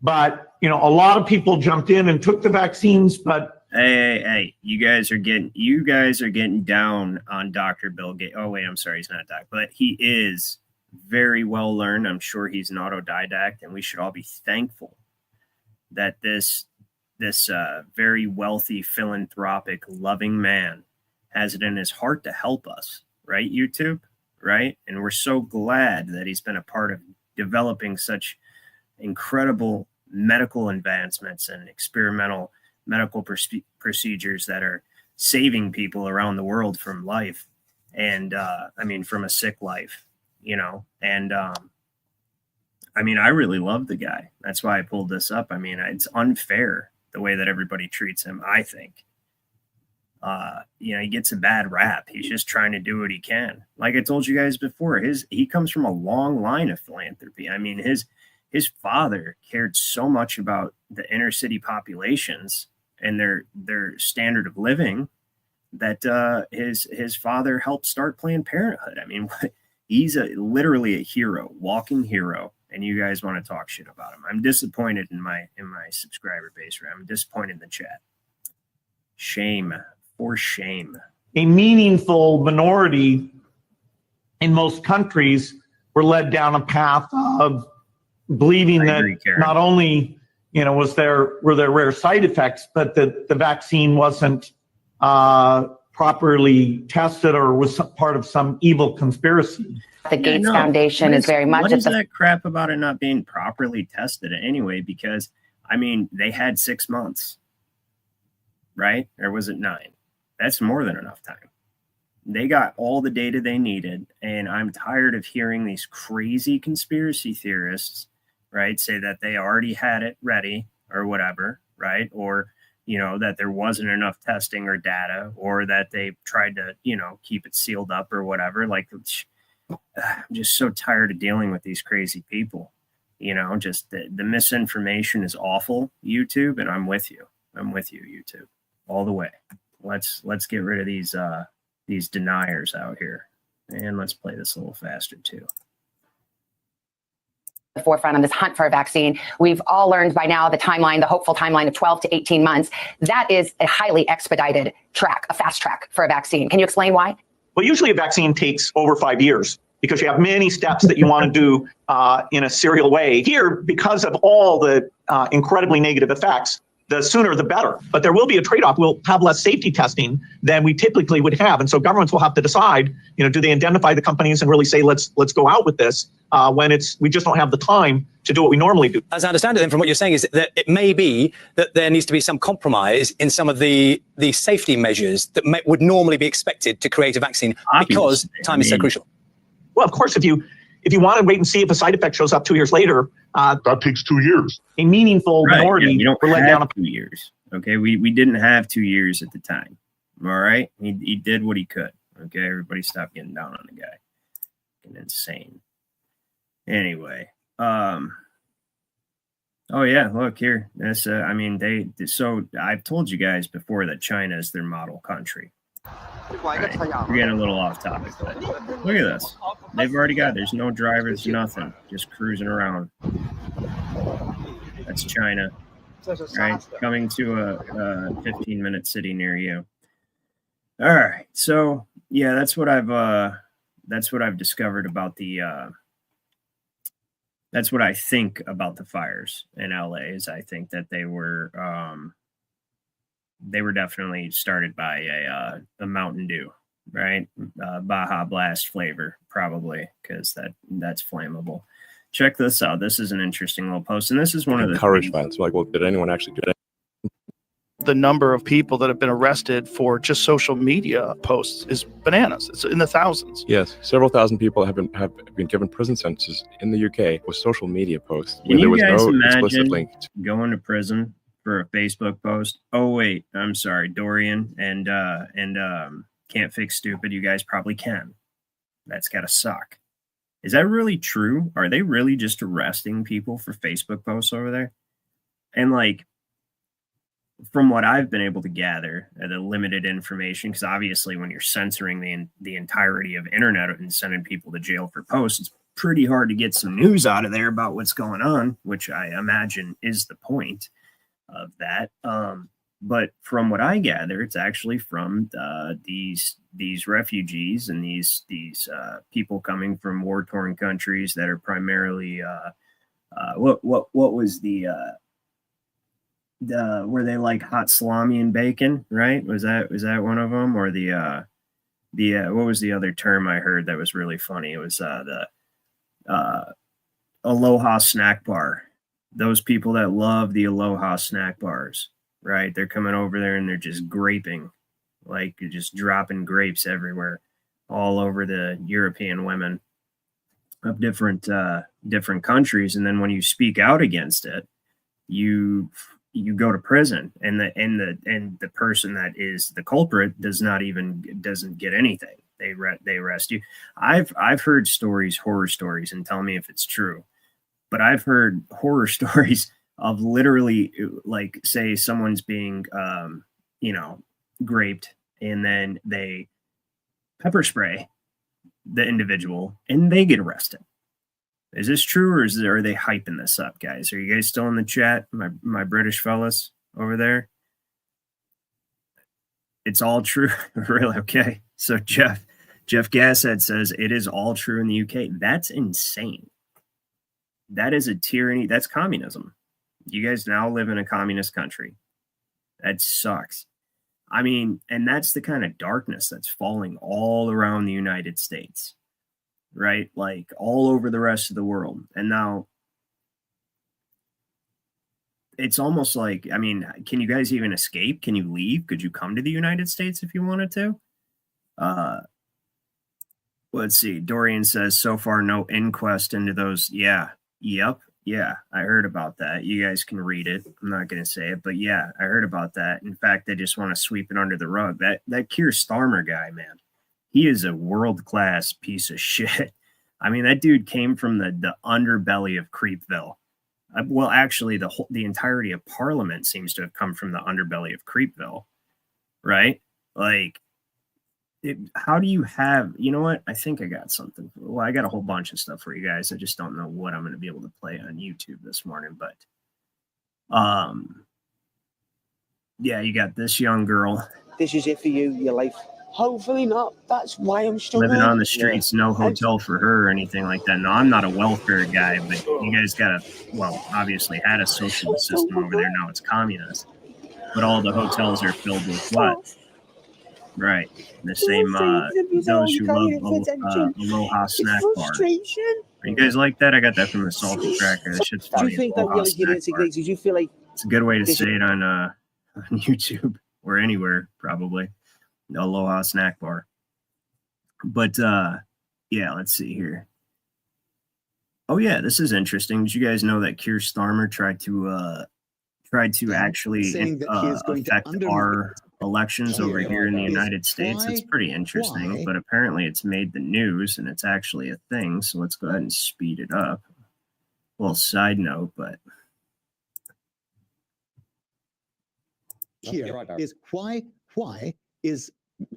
But, a lot of people jumped in and took the vaccines, but Hey, you guys are getting down on Dr. Bill Gates. Oh, wait, I'm sorry, he's not doc, but he is very well learned. I'm sure he's an autodidact, and we should all be thankful that this this very wealthy, philanthropic, loving man has it in his heart to help us, right, YouTube? Right? And we're so glad that he's been a part of developing such incredible medical advancements and experimental medical procedures that are saving people around the world from life. And I mean, from a sick life, you know, and I mean, I really love the guy. That's why I pulled this up. I mean, it's unfair the way that everybody treats him, I think. You know, he gets a bad rap. He's just trying to do what he can. Like I told you guys before, he comes from a long line of philanthropy. I mean, his father cared so much about the inner city populations and their standard of living that his father helped start Planned Parenthood. I mean, he's literally a hero, walking hero. And you guys want to talk shit about him. I'm disappointed in my subscriber base. Right? I'm disappointed in the chat. Shame. For shame. A meaningful minority in most countries were led down a path of believing that not only, you know, were there rare side effects, but that the vaccine wasn't properly tested or was part of some evil conspiracy. The Gates Foundation is very much. What is that crap about it not being properly tested anyway? Because I mean, they had 6 months, right? Or was it 9? That's more than enough time. They got all the data they needed, and I'm tired of hearing these crazy conspiracy theorists, right, say that they already had it ready or whatever, right? Or, you know, that there wasn't enough testing or data, or that they tried to, you know, keep it sealed up or whatever. Like, I'm just so tired of dealing with these crazy people. You know, just the misinformation is awful, YouTube, and I'm with you. I'm with you, YouTube, all the way. Let's get rid of these deniers out here, and let's play this a little faster too. The forefront on this hunt for a vaccine. We've all learned by now the timeline, the hopeful timeline of 12 to 18 months. That is a highly expedited track, a fast track for a vaccine. Can you explain why? Well, usually a vaccine takes over 5 years because you have many steps that you want to do in a serial way. Here, because of all the incredibly negative effects, the sooner the better. But there will be a trade-off. We'll have less safety testing than we typically would have. And so governments will have to decide, you know, do they identify the companies and really say, let's go out with this when we just don't have the time to do what we normally do. As I understand it, then, from what you're saying, is that it may be that there needs to be some compromise in some of the safety measures that would normally be expected to create a vaccine because time is so crucial. Well, of course, if you want to wait and see if a side effect shows up 2 years later, that takes 2 years. A meaningful minority. Yeah, you don't have 2 years. Okay, we didn't have 2 years at the time. All right, he did what he could. Okay, everybody stop getting down on the guy. Getting insane. Anyway, oh yeah, look here. That's I mean so I've told you guys before that China is their model country. Right. We're getting a little off topic, but look at this. They've already there's no drivers, nothing, just cruising around. That's China, right? Coming to a 15-minute city near you. All right, so yeah, that's what I've discovered about that's what I think about the fires in LA. Is I think that they were definitely started by a Mountain Dew, right? Baja Blast flavor, probably, because that's flammable. Check this out. This is an interesting little post, and this is one of the encouragement. Like, well, did anyone actually do it? The number of people that have been arrested for just social media posts is bananas. It's in the thousands. Yes, several thousand people have been given prison sentences in the UK with social media posts. Can you there was guys no imagine explicit link going to prison for a Facebook post? Oh wait, I'm sorry, Dorian and Can't Fix Stupid. You guys probably can. That's gotta suck. Is that really true? Are they really just arresting people for Facebook posts over there? And like, from what I've been able to gather, the limited information, because obviously when you're censoring the entirety of internet and sending people to jail for posts, it's pretty hard to get some news out of there about what's going on, which I imagine is the point of that. But from what I gather, it's actually from these refugees and these people coming from war-torn countries that are primarily what was the where they like hot salami and bacon, right? Was that one of them? Or the what was the other term I heard that was really funny? It was the Aloha snack bar. Those people that love the Aloha snack bars, right? They're coming over there and they're just graping, like just dropping grapes everywhere, all over the European women of different countries. And then when you speak out against it, you go to prison, and the person that is the culprit doesn't get anything. They arrest you. I've heard horror stories, and tell me if it's true, but I've heard horror stories of literally, like, say someone's being graped, and then they pepper spray the individual and they get arrested. Is this true, or are they hyping this up, guys? Are you guys still in the chat, my British fellas over there? It's all true. Really? Okay. So Jeff Gasshead says it is all true in the UK. That's insane. That is a tyranny. That's communism. You guys now live in a communist country. That sucks. I mean, and that's the kind of darkness that's falling all around the United States, right? Like all over the rest of the world. And now it's almost like, I mean, can you guys even escape? Can you leave? Could you come to the United States if you wanted to? Let's see. Dorian says, so far, no inquest into those. Yeah. Yep. Yeah. I heard about that. You guys can read it. I'm not going to say it, but yeah, I heard about that. In fact, they just want to sweep it under the rug. That Keir Starmer guy, man, he is a world-class piece of shit. I mean, that dude came from the underbelly of Creepville. Well, actually, the entirety of Parliament seems to have come from the underbelly of Creepville, right? Like, how do you have, you know what? I think I got something. Well, I got a whole bunch of stuff for you guys. I just don't know what I'm going to be able to play on YouTube this morning, but yeah, you got this young girl. This is it for you, your life. Hopefully not. That's why I'm struggling. Living on the streets, no hotel for her or anything like that. No, I'm not a welfare guy, but you guys obviously had a socialist system over there. Now it's communist. But all the hotels are filled with what? Right. The same, those who love Aloha snack bar. You guys like that? I got that from the Salty Cracker. That shit's funny. Do you think that really did instigate? Did you feel like it's a good way to say it on YouTube or anywhere, probably. The Aloha snack bar. But yeah, let's see here. Oh yeah, this is interesting. Did you guys know that Keir Starmer tried to actually affect our elections over here in the United States? It's pretty interesting, but apparently it's made the news and it's actually a thing. So let's go ahead and speed it up. Well, side note, but here is why is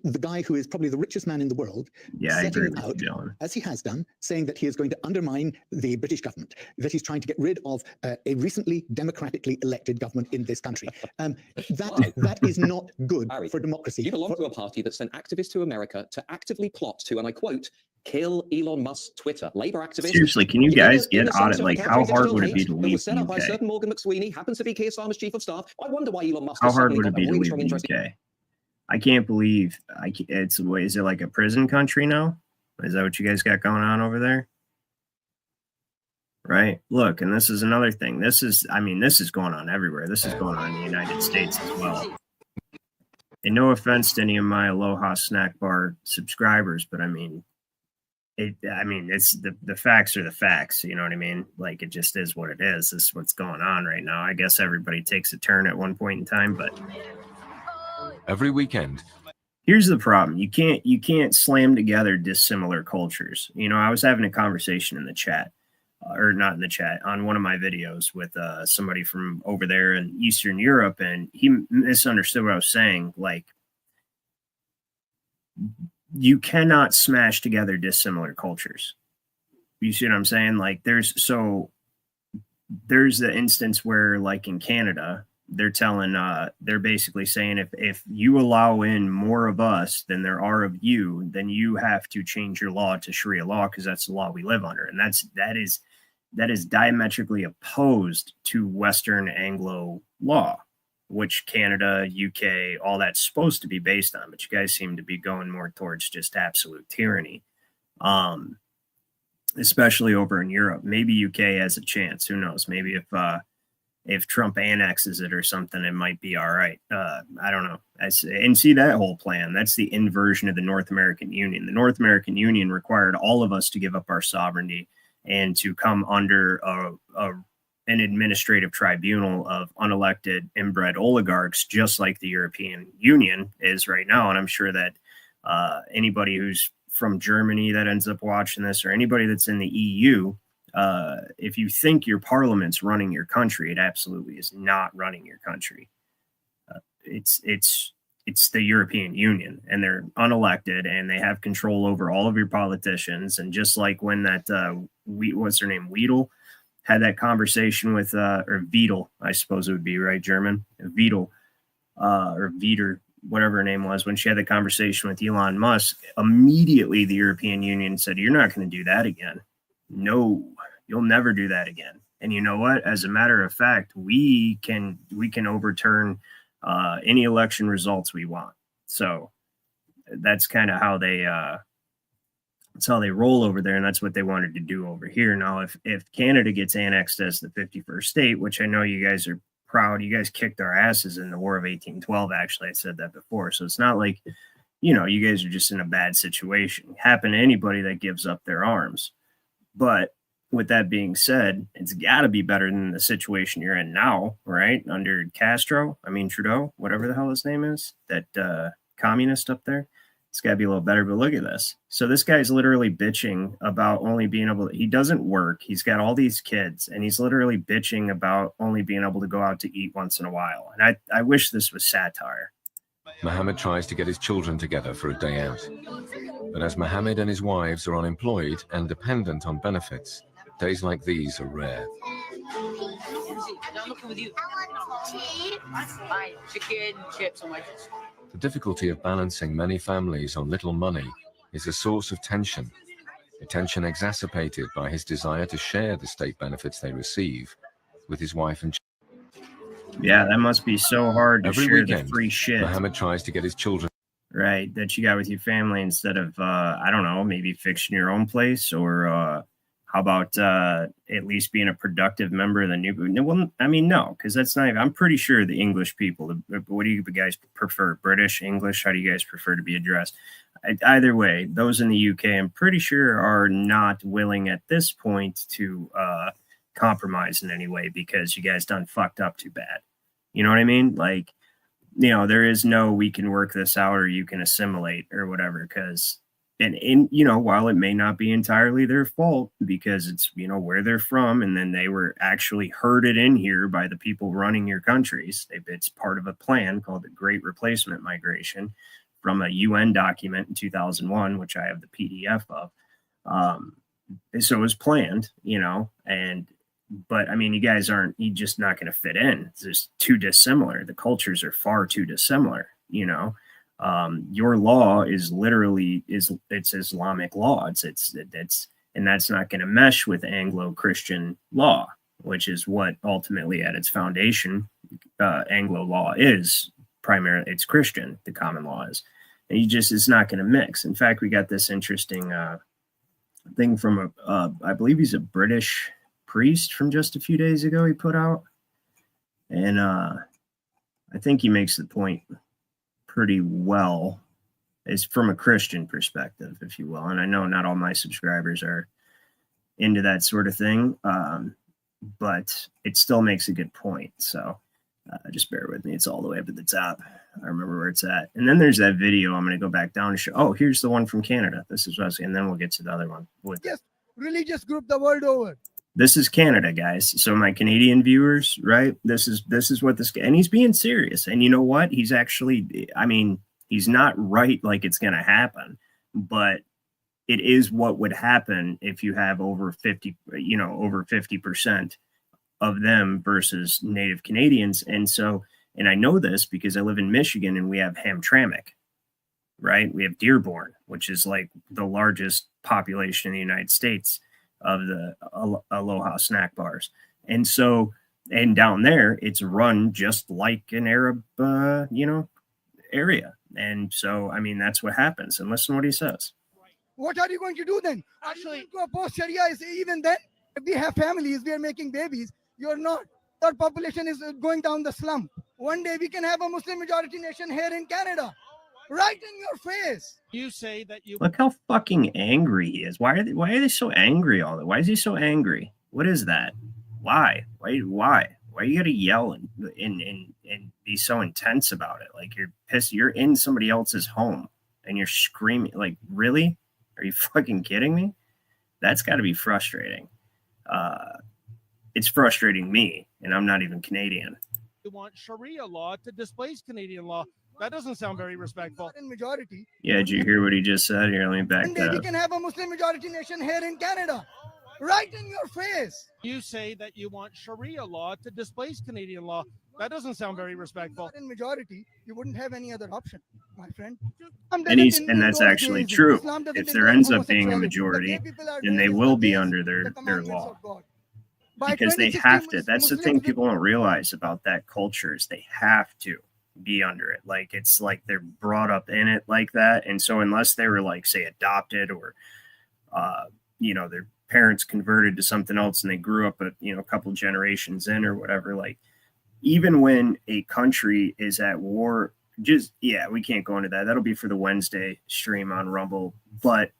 the guy who is probably the richest man in the world setting out, as he has done, saying that he is going to undermine the British government, that he's trying to get rid of a recently democratically elected government in this country. That is not good for democracy. You belong to a party that sent activists to America to actively plot to, and I quote, kill Elon Musk's Twitter. Labor activists. Seriously, can you guys get out of, like, how hard would it be to leave the UK? By certain Morgan McSweeney, happens to be Keir Starmer's chief of staff. I wonder why Elon Musk. How hard would it be to leave the UK? I can't believe is it like a prison country now? Is that what you guys got going on over there? Right. Look, and this is another thing. This is going on everywhere. This is going on in the United States as well. And no offense to any of my Aloha snack bar subscribers, but it's the facts are the facts. You know what I mean? Like, it just is what it is. This is what's going on right now. I guess everybody takes a turn at one point in time, but every weekend. Here's the problem. You can't slam together dissimilar cultures. You know, I was having a conversation in the chat, or not in the chat, on one of my videos with somebody from over there in Eastern Europe, and he misunderstood what I was saying. Like, you cannot smash together dissimilar cultures. You see what I'm saying? Like, there's the instance where, like, in Canada, they're basically saying if you allow in more of us than there are of you, then you have to change your law to Sharia law, because that's the law we live under. And that is diametrically opposed to Western Anglo law. which Canada, UK, all that's supposed to be based on. But you guys seem to be going more towards just absolute tyranny, especially over in Europe. Maybe UK has a chance. Who knows? Maybe if Trump annexes it or something, it might be all right. I don't know. And see that whole plan. That's the inversion of the North American Union. The North American Union required all of us to give up our sovereignty and to come under an administrative tribunal of unelected inbred oligarchs, just like the European Union is right now. And I'm sure that anybody who's from Germany that ends up watching this, or anybody that's in the EU, if you think your parliament's running your country, it absolutely is not running your country. It's the European Union, and they're unelected, and they have control over all of your politicians. And just like when that what's her name, Weedle, had that conversation with or Veedel, I suppose it would be, right, German, Veedel, or Veeder, whatever her name was, when she had the conversation with Elon Musk, immediately the European Union said, "You're not going to do that again. No, you'll never do that again." And you know what? As a matter of fact, we can overturn any election results we want. So that's kind of how they roll over there, and that's what they wanted to do over here. Now, if Canada gets annexed as the 51st state, which I know you guys are proud, you guys kicked our asses in the War of 1812. Actually, I said that before, so it's not like, you know, you guys are just in a bad situation. Happen to anybody that gives up their arms. But with that being said, it's got to be better than the situation you're in now, right? Under Trudeau, whatever the hell his name is, that communist up there. It's got to be a little better, but look at this. So this guy's literally bitching about only being able to, he doesn't work. He's got all these kids, and he's literally bitching about only being able to go out to eat once in a while. And I wish this was satire. Mohammed tries to get his children together for a day out. But as Mohammed and his wives are unemployed and dependent on benefits, days like these are rare. The difficulty of balancing many families on little money is a source of tension, a tension exacerbated by his desire to share the state benefits they receive with his wife and children. Yeah, that must be so hard to Every share weekend, the free shit. Mohammed tries to get his children, right, that you got with your family, instead of, I don't know, maybe fixing your own place, or how about at least being a productive member of the new? Well, I mean, no, because that's not even, I'm pretty sure the English people, what do you guys prefer? British, English? How do you guys prefer to be addressed? Either way, those in the UK, I'm pretty sure, are not willing at this point to compromise in any way, because you guys done fucked up too bad. You know what I mean? Like, you know, there is no, we can work this out, or you can assimilate or whatever, because and you know, while it may not be entirely their fault, because it's, you know, where they're from, and then they were actually herded in here by the people running your countries. It's part of a plan called the Great Replacement Migration, from a UN document in 2001, which I have the PDF of. So it was planned, you know, but I mean, you just not going to fit in. It's just too dissimilar. The cultures are far too dissimilar, you know. Your law is literally it's Islamic law. And that's not going to mesh with Anglo-Christian law, which is what ultimately at its foundation, Anglo law is primarily, it's Christian. The common law is, and it's not going to mix. In fact, we got this interesting thing from I believe he's a British priest from just a few days ago. He put out, and I think he makes the point pretty well, is from a Christian perspective, if you will. And I know not all my subscribers are into that sort of thing, but it still makes a good point. So just bear with me. It's all the way up at the top. I remember where it's at. And then there's that video. I'm going to go back down and show. Oh, here's the one from Canada. This is what I was, and then we'll get to the other one. Yes, religious group the world over. This is Canada, guys. So my Canadian viewers, right? This is what this guy, and he's being serious. And you know what? He's actually, I mean, he's not right like it's going to happen, but it is what would happen if you have over 50% of them versus Native Canadians. And so, and I know this because I live in Michigan, and we have Hamtramck, right? We have Dearborn, which is like the largest population in the United States of the Aloha snack bars. And so And down there, it's run just like an Arab, area. And so, I mean, that's what happens. And listen to what he says. What are you going to do then? Actually, to oppose Sharia is even then. We have families, we are making babies. You're not. Our population is going down the slump. One day we can have a Muslim majority nation here in Canada. Right in your face. You say that you Look how fucking angry he is. Why are they so angry all that? Why is he so angry? What is that? Why are you gonna yell and be so intense about it? Like you're pissed, you're in somebody else's home and you're screaming. Like, really? Are you fucking kidding me? That's got to be frustrating. It's frustrating me, and I'm not even Canadian. You want Sharia law to displace Canadian law. That doesn't sound very respectful. In majority. Yeah, did you hear what he just said? Here, let me back One day that we up. can have a Muslim majority nation here in Canada. Right in your face. You say that you want Sharia law to displace Canadian law. That doesn't sound very respectful. In majority, you wouldn't have any other option, my friend. And that's actually true. If there ends up being a majority, then they will be under their law. Because they have to. That's the thing people don't realize about that culture is they have to be under it. Like it's like they're brought up in it like that. And so unless they were like, say, adopted or their parents converted to something else and they grew up a couple generations in or whatever, like even when a country is at war, we can't go into that. That'll be for the Wednesday stream on Rumble, but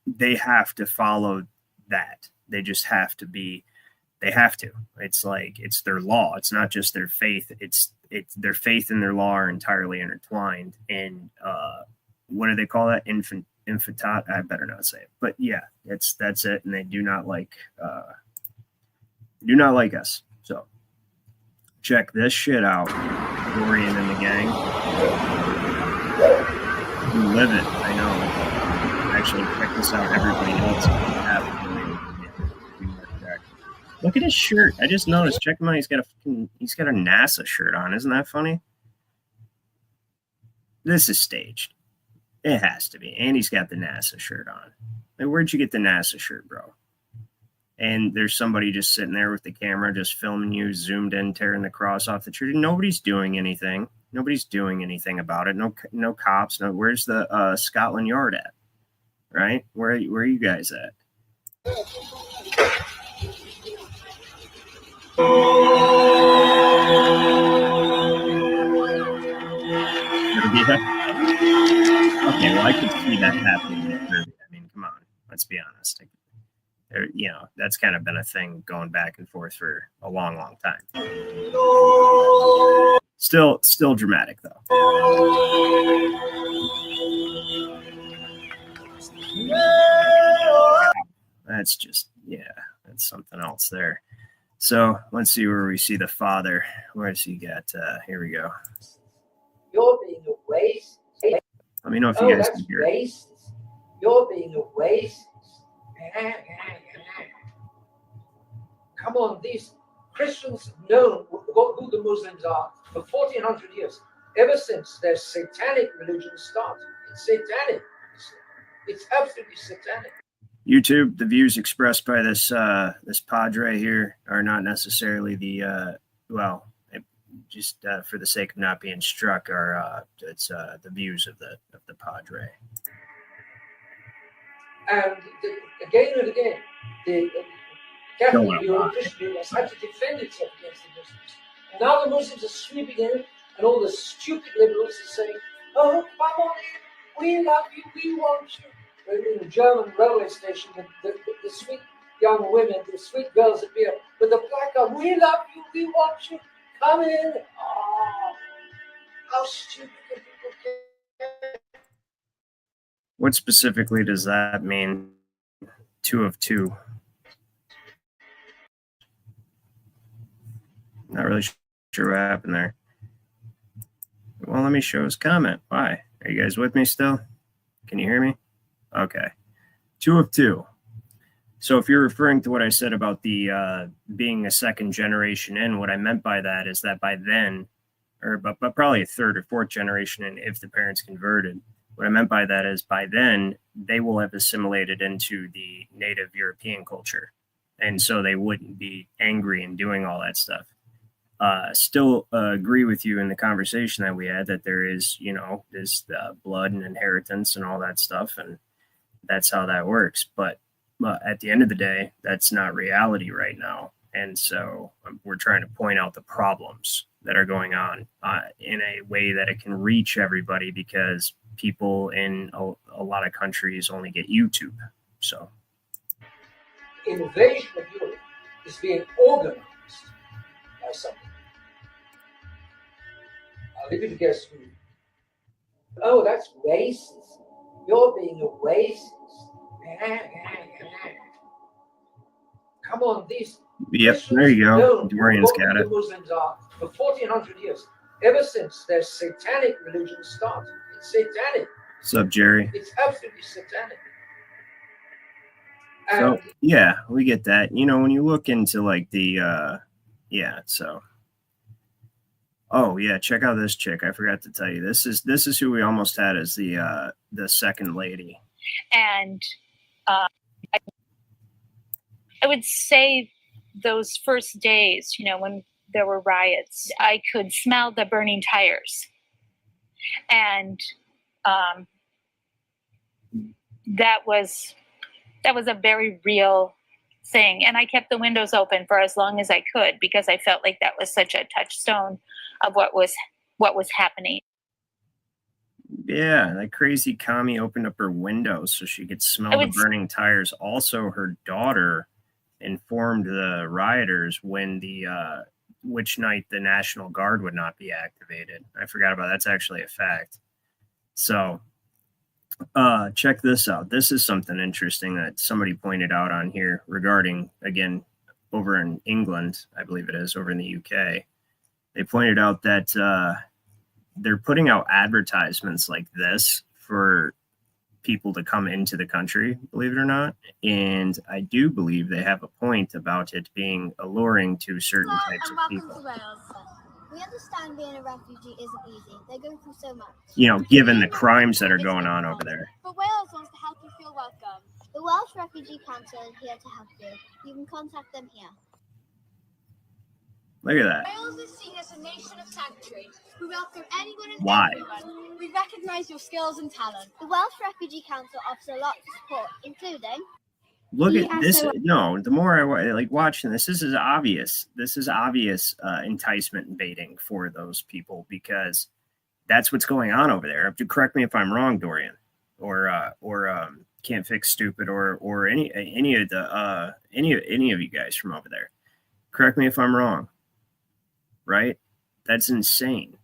they have to follow that. They just have to be. They have to. It's like it's their law. It's not just their faith. It's their faith and their law are entirely intertwined. And what do they call that? Infantat. I better not say it. But yeah, that's it. And they do not like us. So check this shit out. Dorian and the gang. You live it. I know. Actually, check this out. Everybody else have. Look at his shirt. I just noticed. Check him out. He's got a NASA shirt on. Isn't that funny? This is staged. It has to be. And he's got the NASA shirt on. Like, where'd you get the NASA shirt, bro? And there's somebody just sitting there with the camera, just filming you, zoomed in, tearing the cross off the church. Nobody's doing anything. Nobody's doing anything about it. No cops. No. Where's the Scotland Yard at? Right? Where are you guys at? Okay, well, I could see that happening at Derby. I mean, come on, let's be honest. That's kind of been a thing going back and forth for a long, long time. Still dramatic though. That's just, that's something else there. So let's see where we see the father. Where's he got? Here we go. You're being a waste. Let me know if you guys can hear it. You're being a waste. Come on, these Christians have known who the Muslims are for 1,400 years, ever since their satanic religion started. It's satanic. It's absolutely satanic. YouTube, the views expressed by this padre here are not necessarily just for the sake of not being struck, it's the views of the padre. And again and again, the Catholic Europe Christian has had to defend itself against the Muslims. And now the Muslims are sweeping in, and all the stupid liberals are saying, "Oh, come on in, we love you, we want you." In the German railway station, the sweet young women, the sweet girls appear with the placard, "We love you, we want you, come in." Oh, how stupid can people get? What specifically does that mean? 2 of 2. Not really sure what happened there. Well, let me show his comment. Why? Are you guys with me still? Can you hear me? Okay. 2 of 2. So if you're referring to what I said about the being a second generation in, what I meant by that is that by then, but probably a third or fourth generation in, if the parents converted, what I meant by that is by then they will have assimilated into the native European culture. And so they wouldn't be angry and doing all that stuff. still agree with you in the conversation that we had that there is, this blood and inheritance and all that stuff, and that's how that works. But at the end of the day, that's not reality right now. And so we're trying to point out the problems that are going on in a way that it can reach everybody, because people in a lot of countries only get YouTube. So invasion of Europe is being organized by something. I'll leave you to guess who. Oh, that's racist. You're being a racist. Come on, these. Yep, there you go. Dorian's got it. Muslims are for 1400 years, ever since their satanic religion started. It's satanic. What's up, Jerry? It's absolutely satanic. So yeah, we get that. When you look into like the oh yeah, check out this chick. I forgot to tell you. This is who we almost had as the second lady. And I would say those first days, when there were riots, I could smell the burning tires. And that was a very real thing. And I kept the windows open for as long as I could, because I felt like that was such a touchstone of what was happening. Yeah, that crazy commie opened up her window so she could smell the burning tires. Also, her daughter informed the rioters when which night the National Guard would not be activated. I forgot about that. That's actually a fact. So check this out. This is something interesting that somebody pointed out on here regarding, again, over in England, I believe it is, over in the UK. They pointed out that they're putting out advertisements like this for people to come into the country, believe it or not. And I do believe they have a point about it being alluring to certain types of people. We understand being a refugee isn't easy. They're going through so much. Given the crimes that are going on over there. But Wales wants to help you feel welcome. The Welsh Refugee Council is here to help you. You can contact them here. Look at that. Wales is seen as a nation of sanctuary. We welcome anyone and Why? everyone. We recognise your skills and talent. The Welsh Refugee Council offers a lot of support, including... Look at this. No, the more I like watching this is obvious. This is obvious enticement and baiting for those people, because that's what's going on over there. Correct me if I'm wrong, Dorian, or Can't Fix Stupid, or any of you guys from over there. Correct me if I'm wrong. Right? That's insane.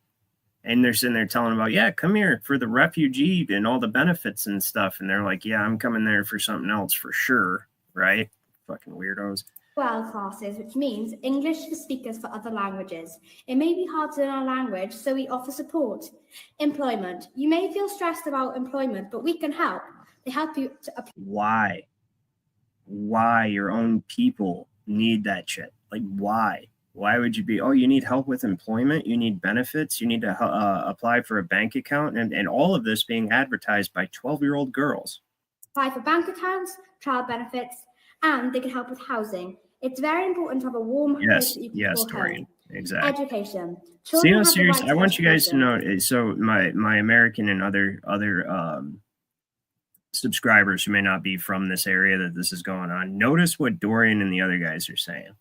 And they're sitting there telling about, yeah, come here for the refugee and all the benefits and stuff. And they're like, yeah, I'm coming there for something else for sure. Right? Fucking weirdos. Well classes, which means English for speakers for other languages. It may be hard to learn our language, so we offer support. Employment. You may feel stressed about employment, but we can help. They help you to apply. Why your own people need that shit? Like, why? Why would you be, you need help with employment, you need benefits, you need to apply for a bank account, and all of this being advertised by 12-year-old girls. Apply for bank accounts, child benefits, and they can help with housing. It's very important to have a warm place that you can call Dorian. home. Exactly. Education. See how serious, I want you guys to know, so my American and other subscribers who may not be from this area that this is going on, notice what Dorian and the other guys are saying.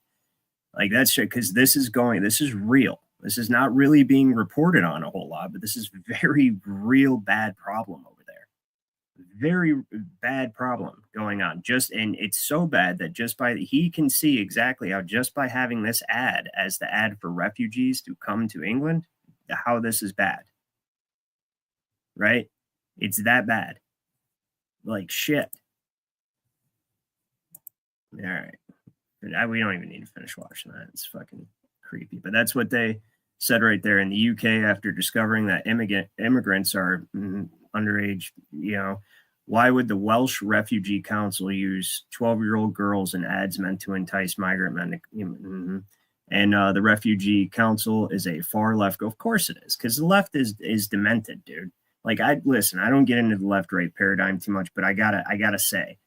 Like, that's because this is real. This is not really being reported on a whole lot, but this is very real bad problem over there. Very bad problem going on. And it's so bad that he can see exactly how just by having this ad as the ad for refugees to come to England, how this is bad. Right? It's that bad. Like shit. All right. We don't even need to finish watching that. It's fucking creepy. But that's what they said right there in the UK after discovering that immigrants are underage. Why would the Welsh Refugee Council use 12-year-old girls in ads meant to entice migrant men? And the Refugee Council is a far left. Of course it is, because the left is demented, dude. Like, I don't get into the left-right paradigm too much, but I gotta say,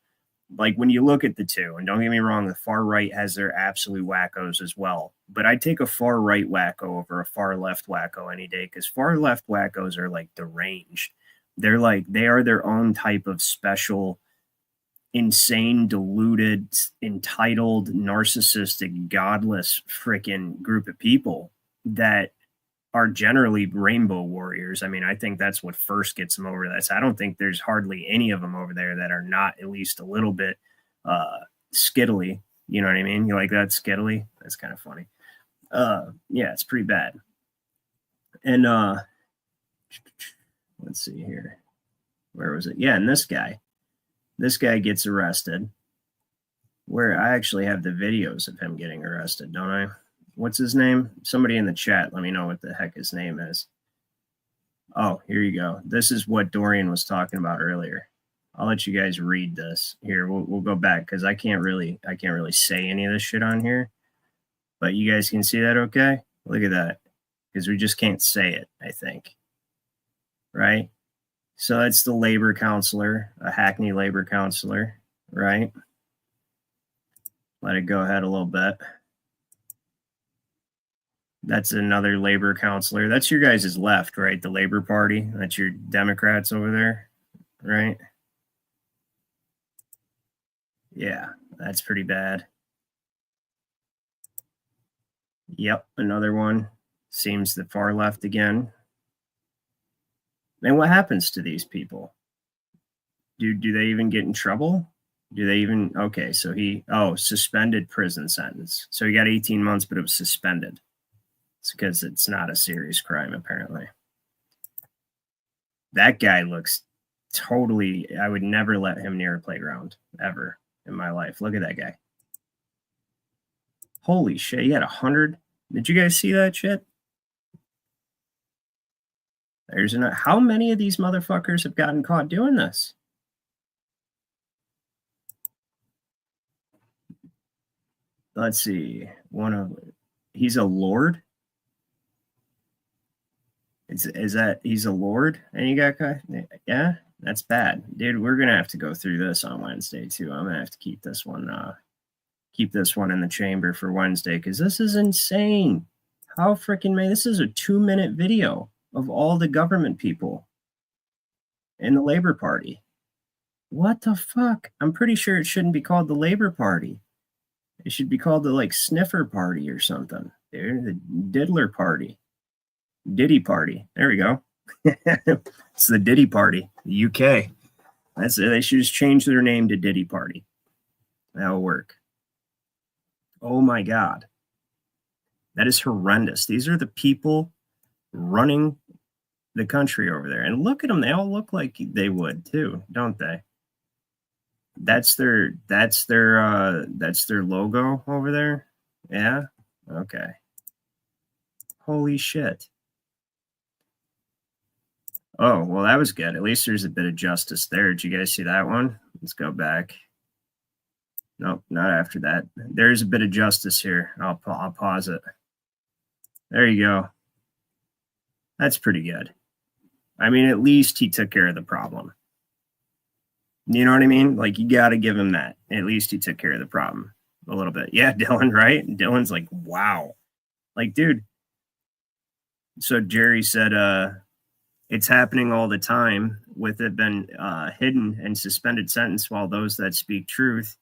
like when you look at the two, and don't get me wrong, the far right has their absolute wackos as well. But I'd take a far right wacko over a far left wacko any day, because far left wackos are like deranged. They're like, they are their own type of special, insane, deluded, entitled, narcissistic, godless freaking group of people that are generally rainbow warriors. I mean, I think that's what first gets them over that. So I don't think there's hardly any of them over there that are not at least a little bit skittily. You know what I mean? You like that, skittily? That's kind of funny. Yeah, it's pretty bad. And let's see here. Where was it? Yeah, and this guy gets arrested. Where I actually have the videos of him getting arrested, don't I? What's his name? Somebody in the chat, let me know what the heck his name is. Oh, here you go. This is what Dorian was talking about earlier. I'll let you guys read this. Here, we'll go back because I can't really say any of this shit on here. But you guys can see that okay? Look at that. Because we just can't say it, I think. Right? So that's the labor counselor, a Hackney labor counselor, right? Let it go ahead a little bit. That's another labor counselor. That's your guys' left, right? The Labor Party. That's your Democrats over there, right? Yeah, that's pretty bad. Yep, another one. Seems the far left again. And what happens to these people? Do they even get in trouble? Do they even, okay, so suspended prison sentence. So he got 18 months, but it was suspended. It's because it's not a serious crime, apparently. That guy looks totally, I would never let him near a playground, ever, in my life. Look at that guy. Holy shit, he had 100. Did you guys see that shit? How many of these motherfuckers have gotten caught doing this? Let's see. He's a lord? Is that he's a lord? And you got guy? Yeah, that's bad, dude. We're gonna have to go through this on Wednesday too. I'm gonna have to keep this one in the chamber for Wednesday because this is insane. How freaking many? This is a 2-minute video of all the government people in the Labor Party. What the fuck? I'm pretty sure it shouldn't be called the Labor Party. It should be called the Sniffer Party or something. Dude, the Diddler Party. Diddy Party. There we go. It's the Diddy Party, the UK. That's it. They should just change their name to Diddy Party. That'll work. Oh my God. That is horrendous. These are the people running the country over there. And look at them. They all look like they would too, don't they? That's their logo over there. Yeah. Okay. Holy shit. Oh, well, that was good. At least there's a bit of justice there. Did you guys see that one? Let's go back. Nope, not after that. There's a bit of justice here. I'll pause it. There you go. That's pretty good. I mean, at least he took care of the problem. You know what I mean? Like, you got to give him that. At least he took care of the problem a little bit. Yeah, Dylan, right? Dylan's like, wow. Like, dude. So Jerry said, it's happening all the time with it been hidden and suspended sentence while those that speak truth.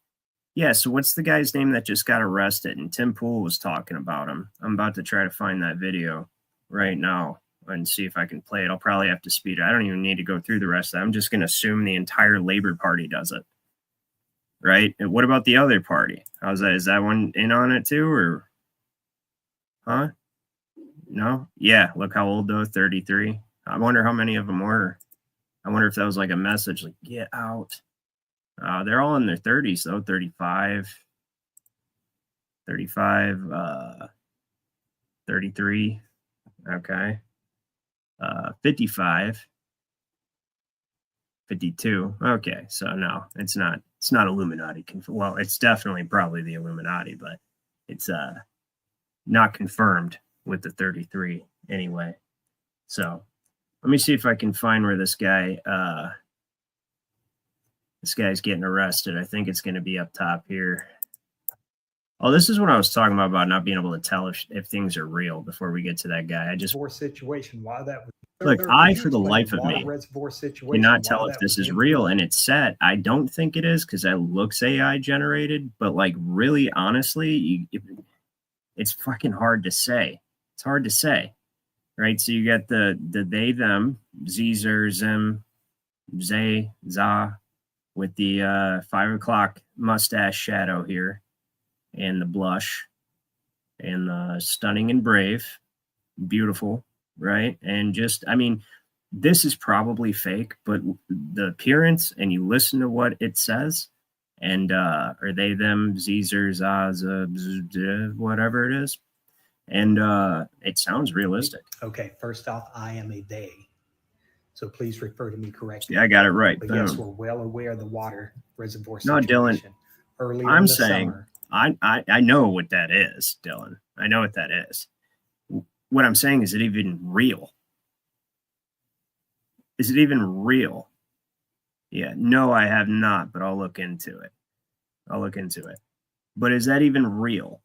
Yeah, so what's the guy's name that just got arrested? And Tim Pool was talking about him. I'm about to try to find that video right now and see if I can play it. I'll probably have to speed it. I don't even need to go through the rest of that. I'm just going to assume the entire Labor Party does it. Right? And what about the other party? How's that? Is that one in on it too? Or, huh? No? Yeah, look how old though, 33. I wonder how many of them were. I wonder if that was like a message like, get out. They're all in their 30s though, 35, 33. Okay. 55, 52. Okay. So no, it's not Illuminati. Well, it's definitely probably the Illuminati, but it's not confirmed with the 33 anyway. So let me see if I can find where this guy This guy's getting arrested. I think it's going to be up top here. Oh, this is what I was talking about not being able to tell if things are real before we get to that guy. I just situation. Why that was look, I for the life of me cannot tell if this is real, and it's set. I don't think it is because that looks AI generated, but like really honestly, it's fucking hard to say. It's hard to say, right? So you got the they them Zer zem zay za with the 5 o'clock mustache shadow here. And the blush and the stunning and brave, beautiful, right? And just, I mean, this is probably fake, but the appearance and you listen to what it says and are they, them, Zer, Zaza, whatever it is. And it sounds realistic. Okay, first off, I am a they. So please refer to me correctly. Yeah, I got it right. But yes, we're well aware of the water reservoir situation. No, Dylan, earlier I'm in the saying... summer, I know what that is, Dylan. I know what that is. What I'm saying, is it even real? Is it even real? Yeah, no, I have not, but I'll look into it. But is that even real?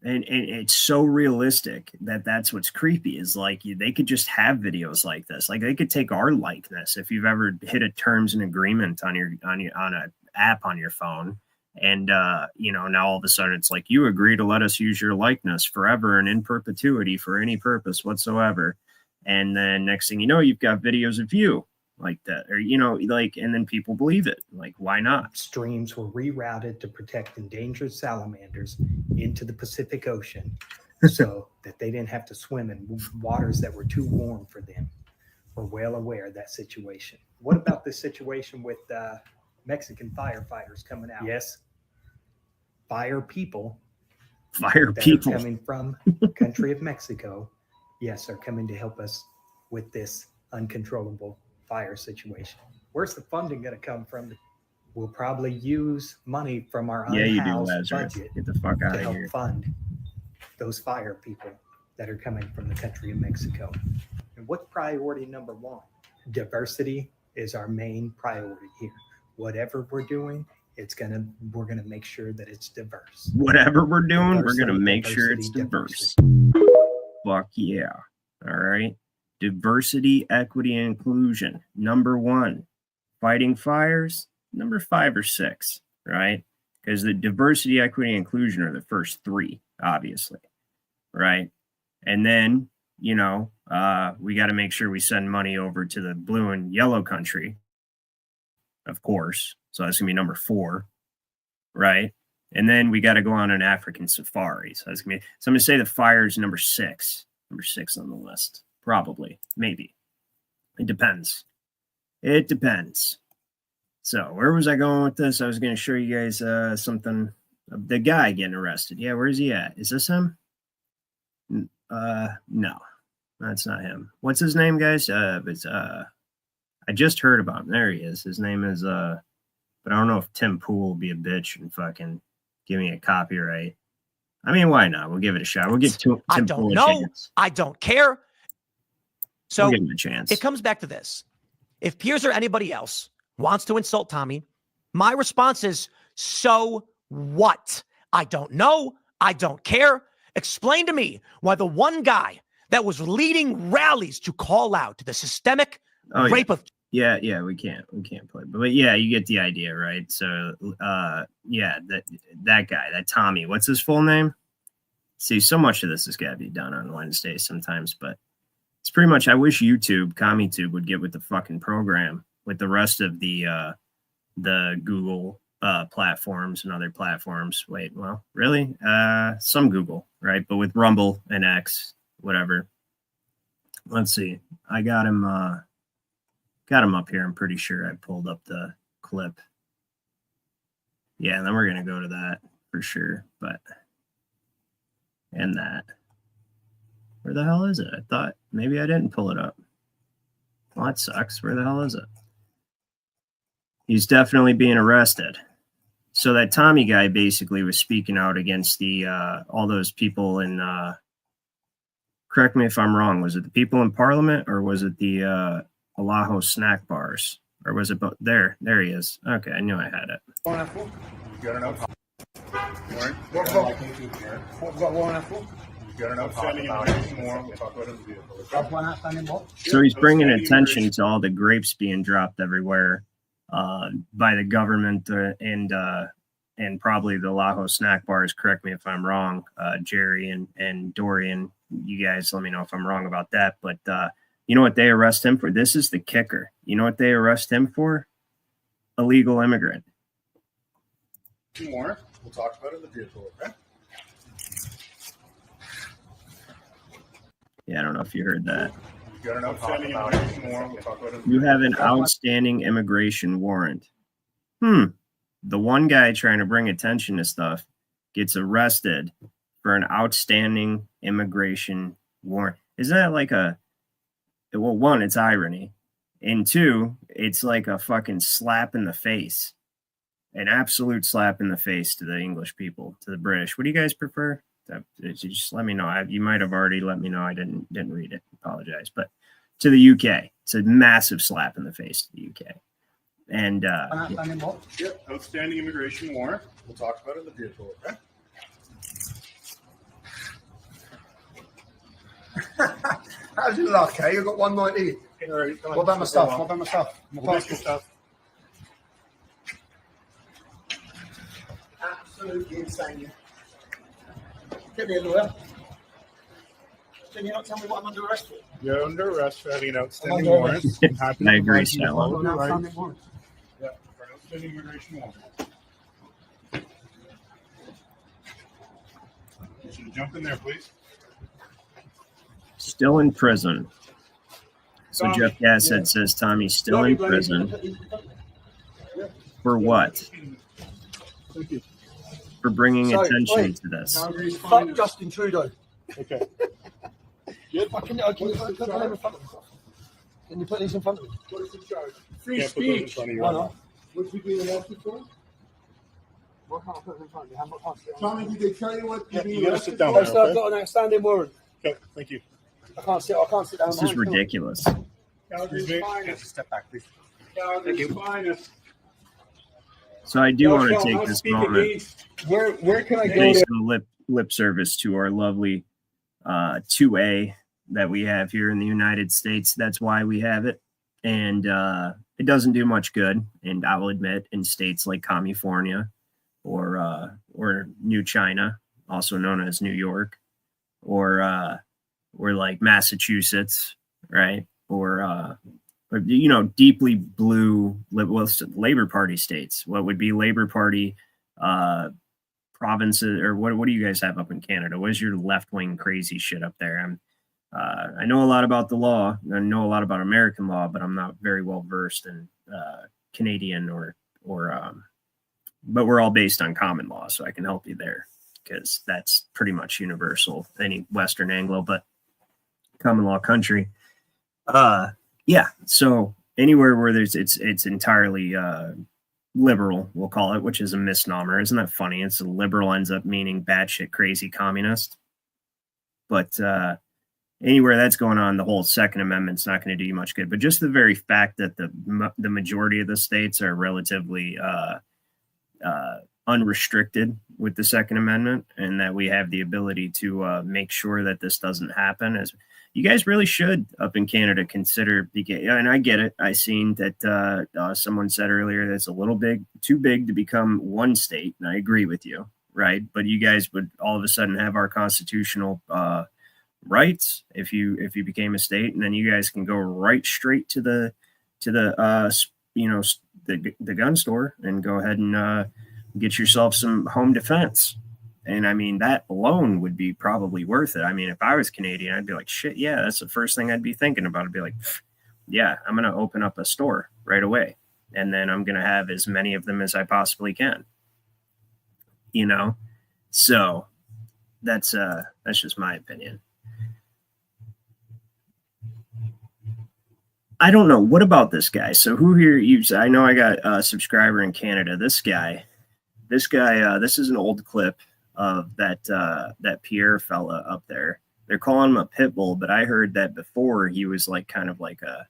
And it's so realistic that's what's creepy is like they could just have videos like this. Like they could take our likeness. If you've ever hit a terms and agreement on an app on your phone. And, now all of a sudden it's like, you agree to let us use your likeness forever and in perpetuity for any purpose whatsoever. And then next thing you know, you've got videos of you like that, or, and then people believe it. Like, why not? Streams were rerouted to protect endangered salamanders into the Pacific Ocean so that they didn't have to swim in waters that were too warm for them. We're well aware of that situation. What about this situation with, Mexican firefighters coming out? Yes. Fire people coming from the country of Mexico, yes, are coming to help us with this uncontrollable fire situation. Where's the funding going to come from? We'll probably use money from our unhoused budget Get the fuck out to of help here. fund those fire people that are coming from the country of Mexico. And what's priority number one? Diversity is our main priority here. Whatever we're doing, we're gonna make sure that it's diverse. Whatever we're doing, we're gonna make sure it's diverse. Fuck yeah. All right. Diversity, equity, and inclusion. Number 1. Fighting fires. Number 5 or 6. Right? Because the diversity, equity, and inclusion are the first 3, obviously. Right? And then, we got to make sure we send money over to the blue and yellow country. Of course. So that's going to be number 4, right? And then we got to go on an African safari. So that's going to be, so I'm going to say the fire is number 6 on the list. Probably, maybe. It depends. So where was I going with this? I was going to show you guys something of the guy getting arrested. Yeah, where's he at? Is this him? No, that's not him. What's his name, guys? I just heard about him. There he is. His name is, but I don't know if Tim Pool will be a bitch and fucking give me a copyright. I mean, why not? We'll give it a shot. We'll get Tim I don't Pool know. a chance. I don't care. So We'll give him a chance. It comes back to this. If Piers or anybody else wants to insult Tommy, my response is, so what? I don't know. I don't care. Explain to me why the one guy that was leading rallies to call out to the systemic rape of Yeah, we can't play, but yeah, you get the idea, right? So, that guy, that Tommy, what's his full name? See, so much of this has got to be done on Wednesday sometimes, but it's pretty much. I wish CommieTube would get with the fucking program with the rest of the Google platforms and other platforms. Wait, well, really, some Google, right? But with Rumble and X, whatever. Let's see. I got him. Got him up here. I'm pretty sure I pulled up the clip. Yeah, and then we're going to go to that for sure. But, and that. Where the hell is it? I thought maybe I didn't pull it up. Well, that sucks. Where the hell is it? He's definitely being arrested. So that Tommy guy basically was speaking out against the all those people in, correct me if I'm wrong, was it the people in Parliament or was it the Alaho snack bars? Or was it both? There he is. Okay, I knew I had it. So he's bringing attention to all the grapes being dropped everywhere by the government and probably the Lajo snack bars. Correct me if I'm wrong, Jerry and Dorian. You guys let me know if I'm wrong about that. But you know what they arrest him for? This is the kicker. You know what they arrest him for? Illegal immigrant. Two more. We'll talk about it in the vehicle, okay? Yeah, I don't know if you heard that. You got an outstanding immigration warrant. We'll talk about it. You have an outstanding immigration warrant. The one guy trying to bring attention to stuff gets arrested for an outstanding immigration warrant. Isn't that like well, one, it's irony. And two, it's like a fucking slap in the face. An absolute slap in the face to the English people, to the British. What do you guys prefer? Just let me know. You might have already let me know. I didn't read it. Apologize. But to the UK, it's a massive slap in the face to the UK. And outstanding immigration warrant. We'll talk about it in the vehicle, okay? How's your luck, eh? You've got 190. What about my stuff? What about my stuff? My We'll get your stuff. Absolutely insane. Get me a lawyer. Can you not tell me what I'm under arrest for? You're under arrest for having an outstanding warrant. I agree, Sal. Yeah, for an outstanding immigration warrant. Should you jump in there, please? Still in prison. So Jeff Gassett says Tommy's still in prison. For what? Thank you. For bringing attention to this. Fuck Justin Trudeau. Okay. Can you put these in front of me? What is the charge? Free Can't put those in speech. front of you. Why not? What you being arrested for? Why can't I put them in front of you? I can't sit Tommy, did they tell you what you're you gotta sit down now, now, I've got an outstanding warrant. Okay, thank you. I can't sit down. This is ridiculous. Calgary's finest. Step back, please. Calgary's finest. So I do want to take this moment. Where can I go? Pay some lip service to our lovely 2A that we have here in the United States. That's why we have it. And it doesn't do much good. And I will admit, in states like California or New China, also known as New York, or like Massachusetts, right? Or deeply blue Labor Party states. What would be Labor Party provinces, or what do you guys have up in Canada? What is your left-wing crazy shit up there? I know a lot about the law. I know a lot about American law, but I'm not very well versed in Canadian but we're all based on common law, so I can help you there because that's pretty much universal. Any Western Anglo, but common law country. Yeah. So anywhere where it's entirely liberal, we'll call it, which is a misnomer. Isn't that funny? It's liberal ends up meaning batshit crazy communist. But anywhere that's going on, the whole Second Amendment's not going to do you much good. But just the very fact that the majority of the states are relatively unrestricted with the Second Amendment, and that we have the ability to make sure that this doesn't happen, is you guys really should up in Canada consider. And I get it. I seen that someone said earlier that's a little too big to become one state, and I agree with you, right? But you guys would all of a sudden have our constitutional rights if you became a state, and then you guys can go right straight to the gun store and go ahead and get yourself some home defense. And I mean, that alone would be probably worth it. I mean, if I was Canadian, I'd be like, shit, yeah, that's the first thing I'd be thinking about. I'd be like, yeah, I'm going to open up a store right away. And then I'm going to have as many of them as I possibly can. So that's just my opinion. I don't know. What about this guy? So who here I know I got a subscriber in Canada. This guy, this is an old clip of that Pierre fella up there. They're calling him a pit bull, but I heard that before he was like kind of like a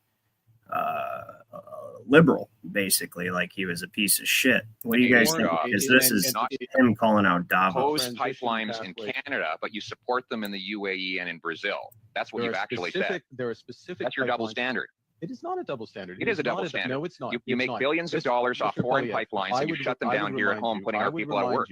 liberal, basically, like he was a piece of shit. What do you guys think? Because this is him calling out Davos. Oppose pipelines in Canada, but you support them in the UAE and in Brazil. That's what you've actually said. There are specific. That's your double standard. It is not a double standard. It is a double standard. No, it's not. You make billions of dollars off foreign pipelines and you shut them down here at home, putting our people out of work.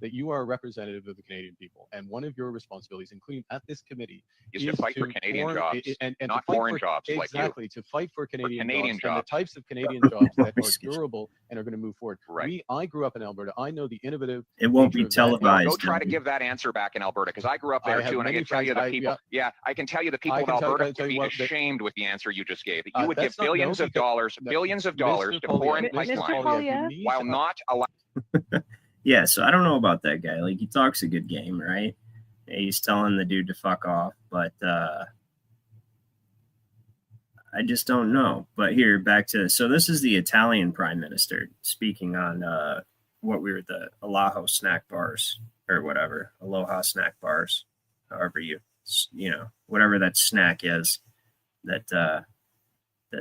That you are a representative of the Canadian people, and one of your responsibilities, including at this committee, is to fight for Canadian jobs, and not foreign jobs like you. Exactly, to fight for Canadian jobs, and the types of Canadian jobs that are durable and are going to move forward. Right. I grew up in Alberta. I know the innovative. It won't be televised. Go try to give that answer back in Alberta, because I grew up there too, and I can tell you the people. I can tell you the people in Alberta would be ashamed with the answer you just gave. You would give billions of dollars to foreign pipelines while not allowing. Yeah, so I don't know about that guy. Like, he talks a good game, right? He's telling the dude to fuck off, but I just don't know. But here, back to, so this is the Italian prime minister speaking on what we were, the Aloha snack bars or whatever, Aloha snack bars, however you know, whatever that snack is that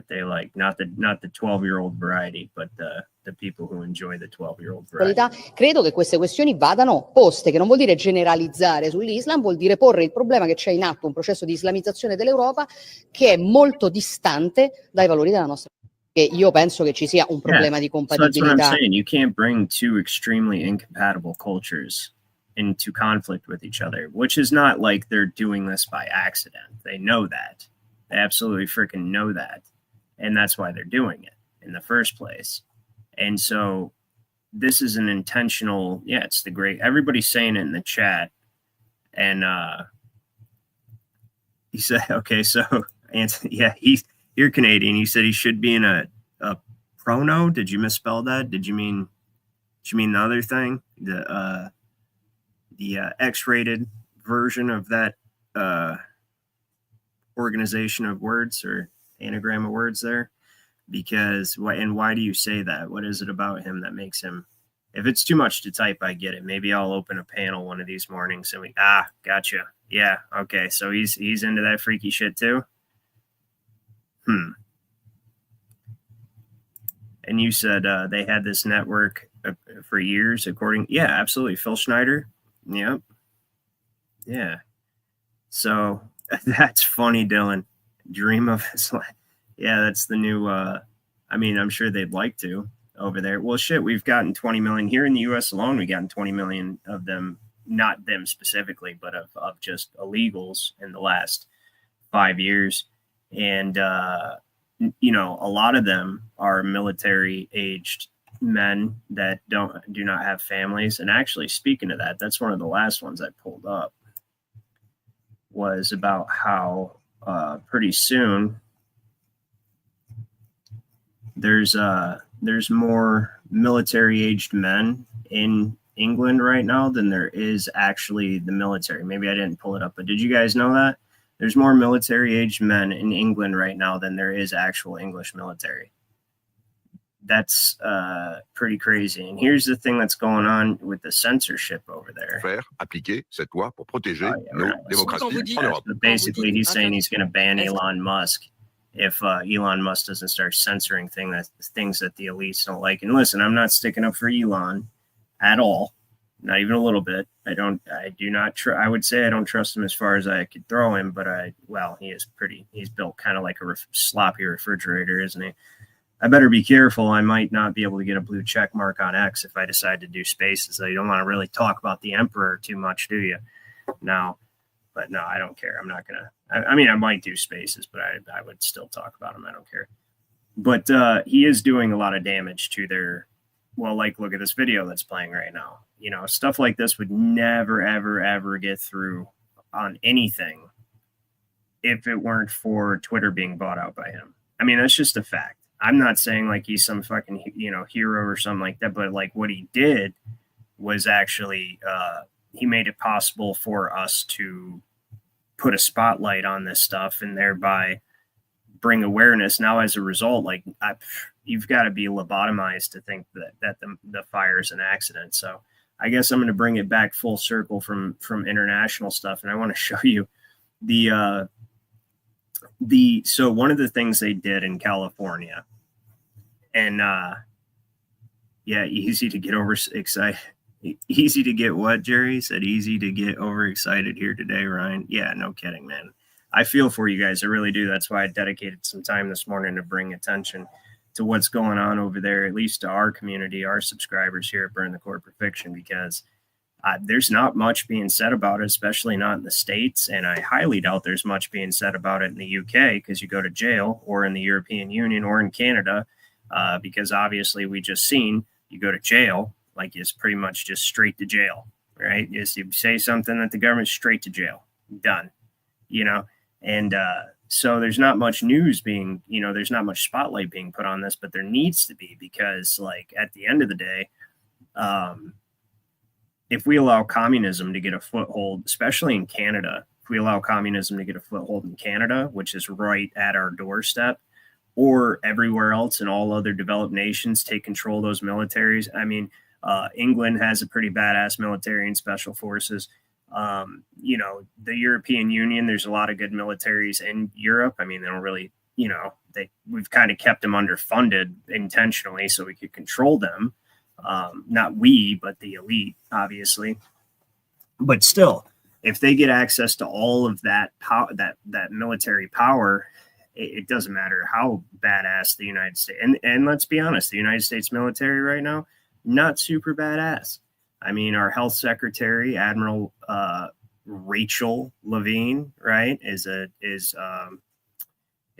they like, not the 12-year-old variety, but the people who enjoy the 12-year-old variety. Credo che queste questioni vadano poste, che non vuol dire generalizzare sull'Islam, vuol dire porre il problema che c'è in atto un processo di islamizzazione dell'Europa che è molto distante dai valori della nostra. Che io penso che ci sia un problema di compatibilità. So that's what I'm saying. You can't bring two extremely incompatible cultures into conflict with each other, which is not like they're doing this by accident. They know that. They absolutely freaking know that. And that's why they're doing it in the first place. And so this is an intentional, it's the great, everybody's saying it in the chat. And he said, okay, so Anthony, you're Canadian. He said he should be in a prono. Did you misspell that? Did you mean the other thing? The X-rated version of that organization of words or anagram of words there? Because why do you say that? What is it about him that makes him, if it's too much to type, I get it. Maybe I'll open a panel one of these mornings and gotcha. Yeah. Okay. So he's into that freaky shit too. And you said they had this network for years, absolutely. Phil Schneider. Yep. Yeah. So that's funny, Dylan. Dream of his life. Yeah, that's the new, I'm sure they'd like to over there. Well, shit, we've gotten 20 million here in the U.S. alone. We've gotten 20 million of them, not them specifically, but of just illegals in the last 5 years. And, a lot of them are military aged men that do not have families. And actually, speaking of that, that's one of the last ones I pulled up, was about how pretty soon there's more military-aged men in England right now than there is actually the military. Maybe I didn't pull it up, but did you guys know that? There's more military-aged men in England right now than there is actual English military. That's pretty crazy. And here's the thing that's going on with the censorship over there. Faire appliquer cette loi pour protéger nos démocraties en Europe. Basically, he's saying he's going to ban Elon Musk if Elon Musk doesn't start censoring things that the elites don't like. And listen, I'm not sticking up for Elon at all, not even a little bit. I would say I don't trust him as far as I could throw him, but he's built kind of like a sloppy refrigerator, isn't he? I better be careful. I might not be able to get a blue check mark on X if I decide to do spaces. So you don't want to really talk about the emperor too much, do you? No, but no, I don't care. I'm not going to. I might do spaces, but I would still talk about him. I don't care. But he is doing a lot of damage to their, look at this video that's playing right now. Stuff like this would never, ever, ever get through on anything if it weren't for Twitter being bought out by him. That's just a fact. I'm not saying like he's some fucking, hero or something like that, but like what he did was actually, he made it possible for us to put a spotlight on this stuff and thereby bring awareness. Now, as a result, you've got to be lobotomized to think that the fire is an accident. So I guess I'm going to bring it back full circle from international stuff. And I want to show you so one of the things they did in California And yeah, easy to get excited. Easy to get what, Jerry? Said easy to get overexcited here today, Ryan. Yeah, no kidding, man. I feel for you guys. I really do. That's why I dedicated some time this morning to bring attention to what's going on over there, at least to our community, our subscribers here at Burn the Corporate Fiction, because there's not much being said about it, especially not in the States. And I highly doubt there's much being said about it in the UK, because you go to jail, or in the European Union, or in Canada, because obviously we just seen you go to jail, like it's pretty much just straight to jail, right? Just you say something that the government's straight to jail, done, you know? And so there's not much news being, you know, there's not much spotlight being put on this, but there needs to be, because like at the end of the day, if we allow communism to get a foothold, especially in Canada, if we allow communism to get a foothold in Canada, which is right at our doorstep, or everywhere else in all other developed nations take control of those militaries. I mean, England has a pretty badass military and special forces. You know, the European Union, there's a lot of good militaries in Europe. I mean, they don't really, you know, we've kind of kept them underfunded intentionally so we could control them. Not we, but the elite, obviously. But still, if they get access to all of that that military power, it doesn't matter how badass the United States, and let's be honest, the United States military right now, not super badass. I mean, our health secretary, Admiral Rachel Levine, right, is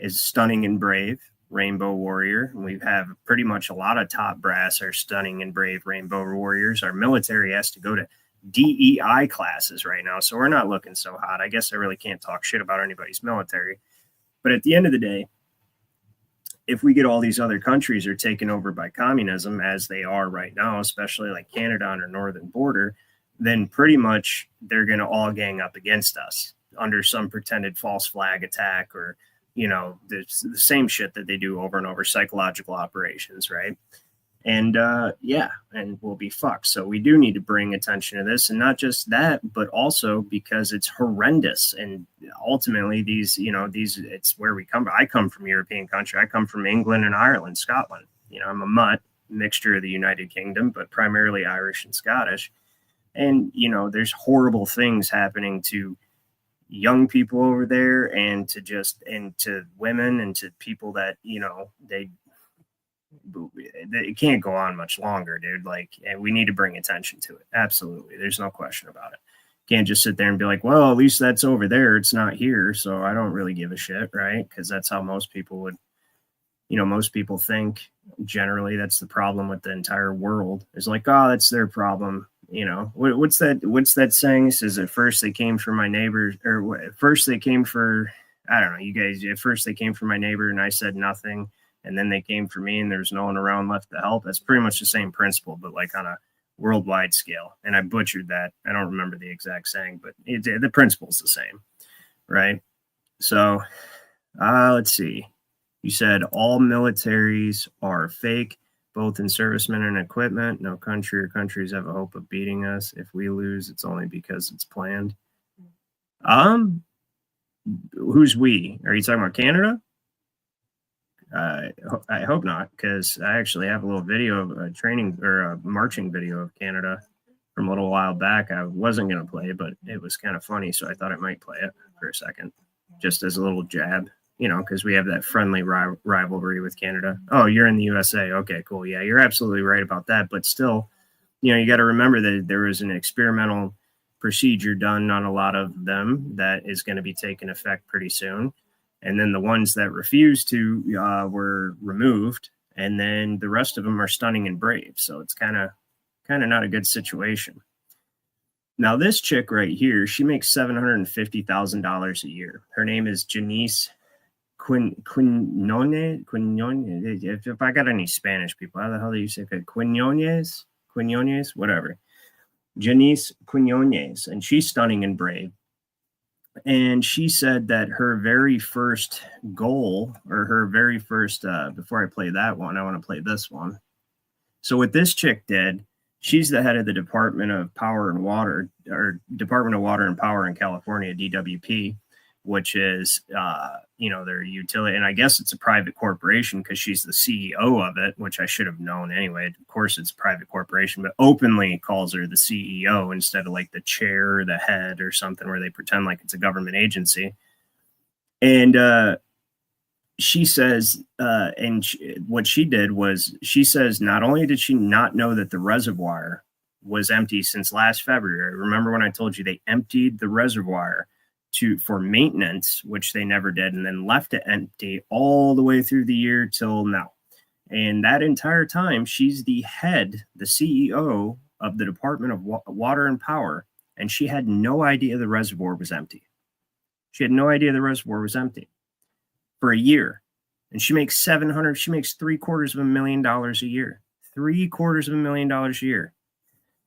stunning and brave Rainbow Warrior. We have pretty much a lot of top brass are stunning and brave Rainbow Warriors. Our military has to go to DEI classes right now, so we're not looking so hot. I guess I really can't talk shit about anybody's military. But at the end of the day, if we get all these other countries are taken over by communism, as they are right now, especially like Canada on our northern border, then pretty much they're going to all gang up against us under some pretended false flag attack, or, you know, the same shit that they do over and over, psychological operations, right? And yeah, and we'll be fucked. So we do need to bring attention to this, and not just that, but also because it's horrendous. And ultimately these, you know, it's where we come from. I come from European country. I come from England and Ireland, Scotland. You know, I'm a mutt, mixture of the United Kingdom, but primarily Irish and Scottish. And, you know, there's horrible things happening to young people over there, and to women, and to people that, you know, it can't go on much longer, dude. Like, and we need to bring attention to it. Absolutely. There's no question about it. Can't just sit there and be like, well, at least that's over there, it's not here, so I don't really give a shit, right? Because that's how most people would, you know, most people think. Generally, that's the problem with the entire world. It's like, oh, that's their problem. You know, what's that saying? It says, at first they came for my neighbor, or at first they came for, I don't know, you guys, at first they came for my neighbor and I said nothing, and then they came for me and there was no one around left to help. That's pretty much the same principle, but like on a worldwide scale. And I butchered that. I don't remember the exact saying, but the principle's the same, right? So let's see. You said all militaries are fake, both in servicemen and equipment. No country or countries have a hope of beating us. If we lose, it's only because it's planned. Who's we? Are you talking about Canada? I hope not, because I actually have a little video of a training or a marching video of Canada from a little while back. I wasn't going to play it, but it was kind of funny, so I thought I might play it for a second, just as a little jab, you know, because we have that friendly rivalry with Canada. Oh, you're in the USA. Okay, cool. Yeah, you're absolutely right about that. But still, you know, you got to remember that there was an experimental procedure done on a lot of them that is going to be taking effect pretty soon. And then the ones that refused to were removed, and then the rest of them are stunning and brave. So it's kind of not a good situation. Now, this chick right here, she makes $750,000 a year. Her name is Janice Quinones. If I got any Spanish people, how the hell do you say that? Quinones, whatever. Janice Quinones, and she's stunning and brave. And she said that her very first goal, or her very first, before I play that one, I want to play this one. So what this chick did, she's the head of the Department of Power and Water, or Department of Water and Power in California, DWP. which is, their utility. And I guess it's a private corporation because she's the CEO of it, which I should have known anyway. Of course, it's a private corporation, but openly calls her the CEO instead of like the chair or the head or something where they pretend like it's a government agency. And she says, what she did was, she says, not only did she not know that the reservoir was empty since last February. Remember when I told you they emptied the reservoir for maintenance, which they never did, and then left it empty all the way through the year till now. And that entire time, she's the head, the CEO of the Department of Water and Power, and she had no idea the reservoir was empty. She had no idea the reservoir was empty for a year. And she makes $750,000 a year. $750,000 a year,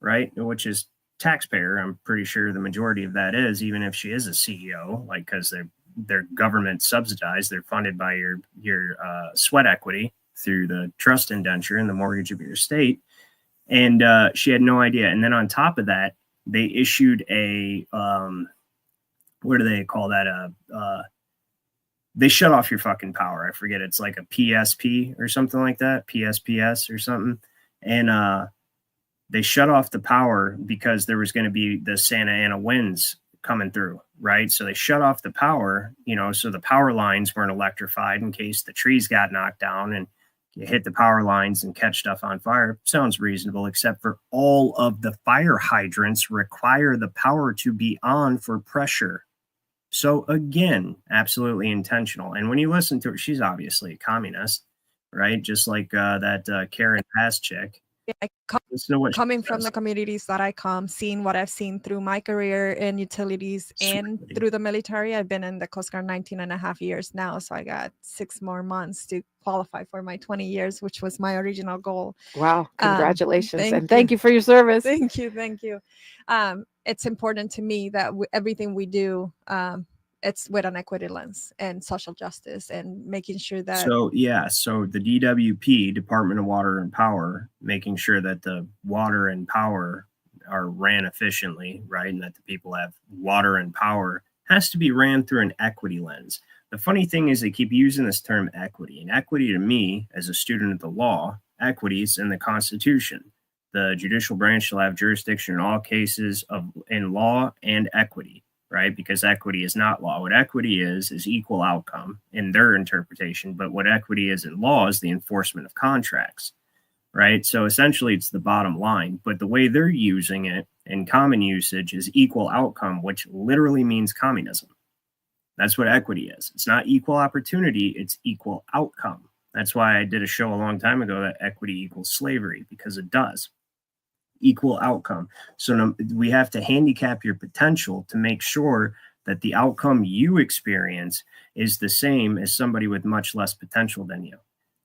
right? Which is taxpayer. I'm pretty sure the majority of that is, even if she is a CEO, like, because they're government subsidized, they're funded by your sweat equity through the trust indenture and the mortgage of your estate. And she had no idea. And then on top of that, they issued a what do they call that? They shut off your fucking power. I forget. It's like a PSP or something like that, PSPS or something. And they shut off the power because there was going to be the Santa Ana winds coming through, right? So they shut off the power, so the power lines weren't electrified in case the trees got knocked down and you hit the power lines and catch stuff on fire. Sounds reasonable, except for all of the fire hydrants require the power to be on for pressure. So again, absolutely intentional. And when you listen to her, she's obviously a communist, right? Just like that Karen Pass chick. Coming from the communities that I come, seeing what I've seen through my career in utilities and through the military. I've been in the Coast Guard 19 and a half years now, so I got 6 more months to qualify for my 20 years, which was my original goal. Wow, congratulations. Thank you for your service. Thank you. It's important to me that everything we do, it's with an equity lens and social justice and making sure that. So the DWP, Department of Water and Power, making sure that the water and power are ran efficiently, right? And that the people have water and power has to be ran through an equity lens. The funny thing is they keep using this term equity, and equity to me as a student of the law, equity is in the Constitution. The judicial branch shall have jurisdiction in all cases in law and equity. Right? Because equity is not law. What equity is equal outcome in their interpretation. But what equity is in law is the enforcement of contracts, right? So essentially it's the bottom line. But the way they're using it in common usage is equal outcome, which literally means communism. That's what equity is. It's not equal opportunity. It's equal outcome. That's why I did a show a long time ago that equity equals slavery, because it does. Equal outcome. So we have to handicap your potential to make sure that the outcome you experience is the same as somebody with much less potential than you.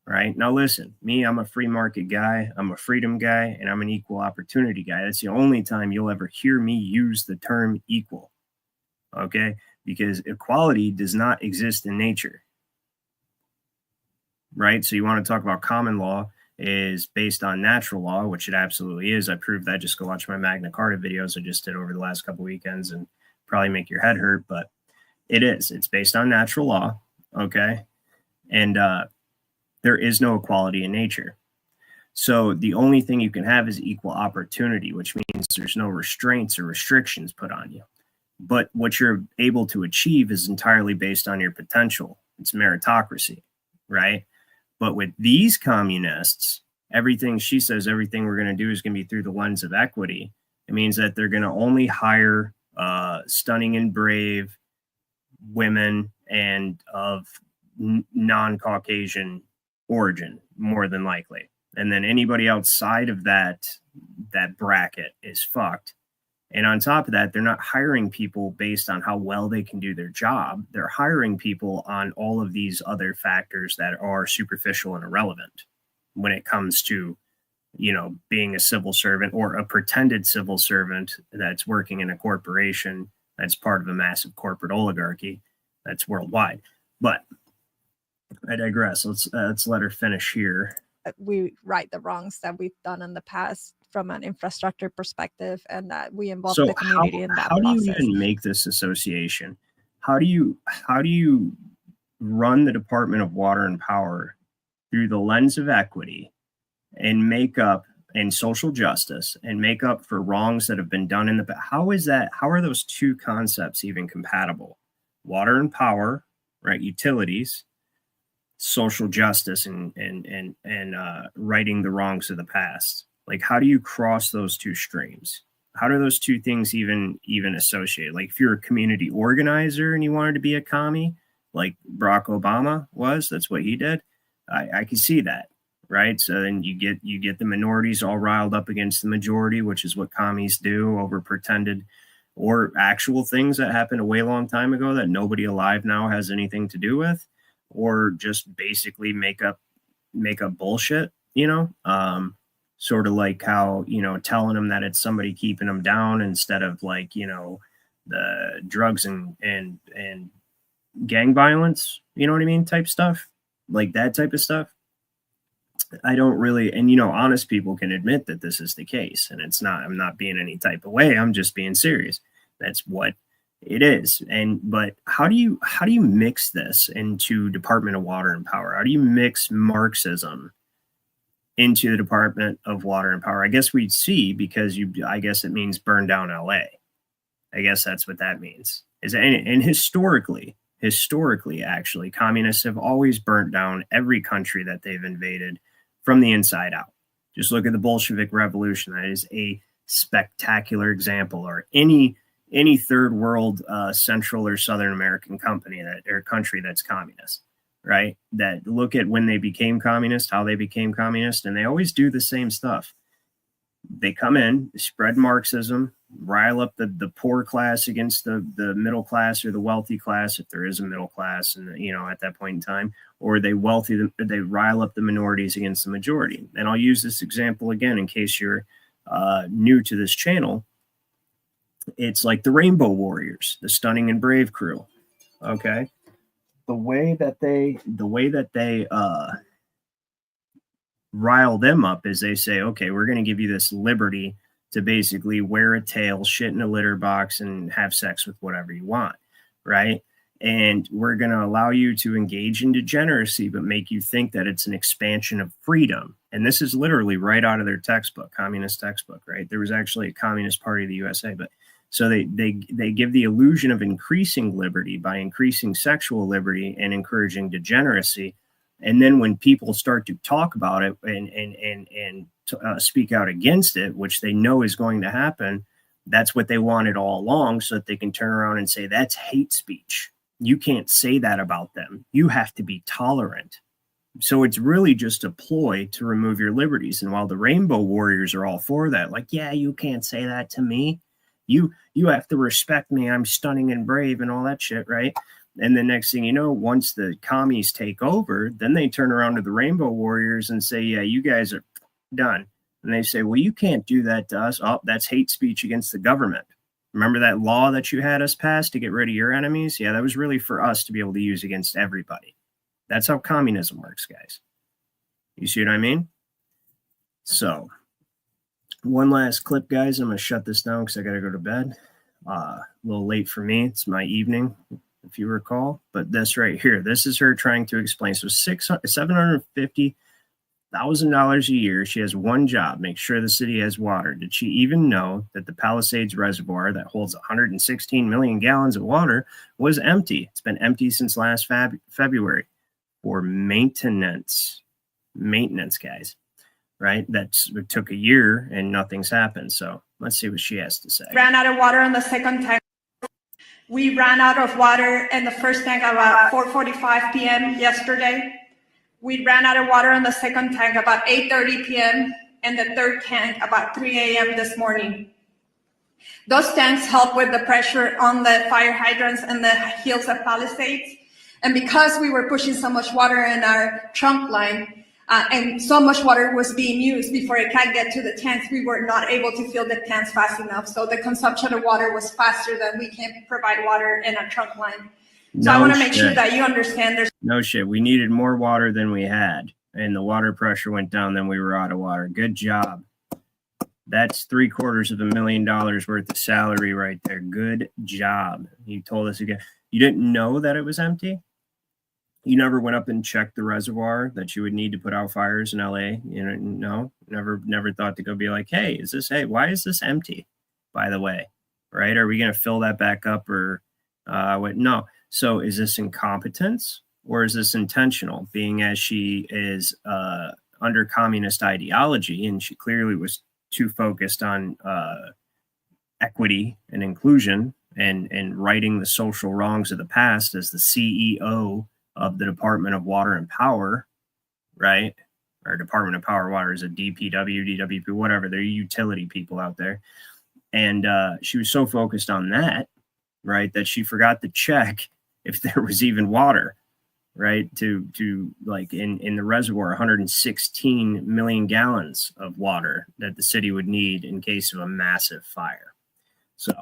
Right? Now listen, I'm a free market guy, I'm a freedom guy, and I'm an equal opportunity guy. That's the only time you'll ever hear me use the term equal. Okay? Because equality does not exist in nature. Right? So you want to talk about common law is based on natural law, which it absolutely is. I proved that. Just go watch my Magna Carta videos I just did over the last couple weekends and probably make your head hurt, but it is. It's based on natural law, okay? And there is no equality in nature. So the only thing you can have is equal opportunity, which means there's no restraints or restrictions put on you. But what you're able to achieve is entirely based on your potential. It's meritocracy, right? But with these communists, everything she says, everything we're going to do is going to be through the lens of equity. It means that they're going to only hire stunning and brave women and of non-Caucasian origin, more than likely. And then anybody outside of that bracket is fucked. And on top of that, they're not hiring people based on how well they can do their job. They're hiring people on all of these other factors that are superficial and irrelevant when it comes to, being a civil servant or a pretended civil servant that's working in a corporation that's part of a massive corporate oligarchy that's worldwide. But I digress. Let's let her finish here. We right the wrongs that we've done in the past from an infrastructure perspective, and that we involve So the community in that how process. do you even make this association? how do you run the Department of Water and Power through the lens of equity and make up and social justice and make up for wrongs that have been done in the past? How are those two concepts even compatible? Water and power, right? Utilities, social justice, and righting the wrongs of the past. Like, how do you cross those two streams? How do those two things even associate? Like, if you're a community organizer and you wanted to be a commie, like Barack Obama was, that's what he did. I can see that, right? So then you get the minorities all riled up against the majority, which is what commies do over pretended or actual things that happened a way long time ago that nobody alive now has anything to do with, or just basically make up bullshit, sort of like how, telling them that it's somebody keeping them down instead of like, the drugs and gang violence, you know what I mean? Type stuff, like that type of stuff. I don't really, and honest people can admit that this is the case, and I'm not being any type of way. I'm just being serious. That's what it is. But how do you mix this into Department of Water and Power? How do you mix Marxism into the Department of Water and Power? I guess we'd see, because I guess it means burn down LA. I guess that's what that means. And historically, actually, communists have always burnt down every country that they've invaded from the inside out. Just look at the Bolshevik Revolution. That is a spectacular example. Or any third world, Central or Southern American country that's communist, right? That look at when they became communist, how they became communist, and they always do the same stuff. They come in, spread Marxism, rile up the poor class against the middle class or the wealthy class, if there is a middle class, and at that point in time, or they rile up the minorities against the majority. And I'll use this example again in case you're new to this channel. It's like the Rainbow Warriors, the Stunning and Brave crew. Okay, the way that they rile them up is they say, okay, we're going to give you this liberty to basically wear a tail, shit in a litter box, and have sex with whatever you want, right? And we're going to allow you to engage in degeneracy, but make you think that it's an expansion of freedom. And this is literally right out of their textbook, communist textbook, right? There was actually a Communist Party of the USA, but so they give the illusion of increasing liberty by increasing sexual liberty and encouraging degeneracy. And then when people start to talk about it and speak out against it, which they know is going to happen, that's what they wanted all along, so that they can turn around and say, that's hate speech. You can't say that about them. You have to be tolerant. So it's really just a ploy to remove your liberties. And while the Rainbow Warriors are all for that, like, yeah, you can't say that to me. You have to respect me. I'm stunning and brave and all that shit, right? And the next thing you know, once the commies take over, then they turn around to the Rainbow Warriors and say, yeah, you guys are done. And they say, well, you can't do that to us. Oh, that's hate speech against the government. Remember that law that you had us pass to get rid of your enemies? Yeah, that was really for us to be able to use against everybody. That's how communism works, guys. You see what I mean? So, one last clip, guys. I'm going to shut this down because I got to go to bed. A little late for me. It's my evening, if you recall. But this right here, this is her trying to explain. So $750,000 a year. She has one job, make sure the city has water. Did she even know that the Palisades Reservoir that holds 116 million gallons of water was empty? It's been empty since last February for maintenance. Maintenance, guys. Right? It took a year and nothing's happened. So let's see what she has to say. Ran out of water on the second tank. We ran out of water in the first tank about 4:45 p.m. yesterday. We ran out of water in the second tank about 8:30 p.m. and the third tank about 3 a.m. this morning. Those tanks help with the pressure on the fire hydrants and the hills of Palisades. And because we were pushing so much water in our trunk line, and so much water was being used before it can get to the tanks, we were not able to fill the tanks fast enough. So the consumption of water was faster than we can provide water in a trunk line. So I want to make sure that you understand there's no shit. We needed more water than we had, and the water pressure went down, then we were out of water. Good job. That's $750,000 worth of salary right there. Good job. You told us again. You didn't know that it was empty? You never went up and checked the reservoir that you would need to put out fires in LA? You know, no, never thought to go be like, hey, why is this empty, by the way? Right? Are we going to fill that back up or what? No. So is this incompetence or is this intentional, being as she is under communist ideology and she clearly was too focused on equity and inclusion and righting the social wrongs of the past as the CEO of the Department of Water and Power, right? Or Department of Power Water is a DPW, DWP, whatever. They're utility people out there. And she was so focused on that, right, that she forgot to check if there was even water, right? To like in the reservoir, 116 million gallons of water that the city would need in case of a massive fire. So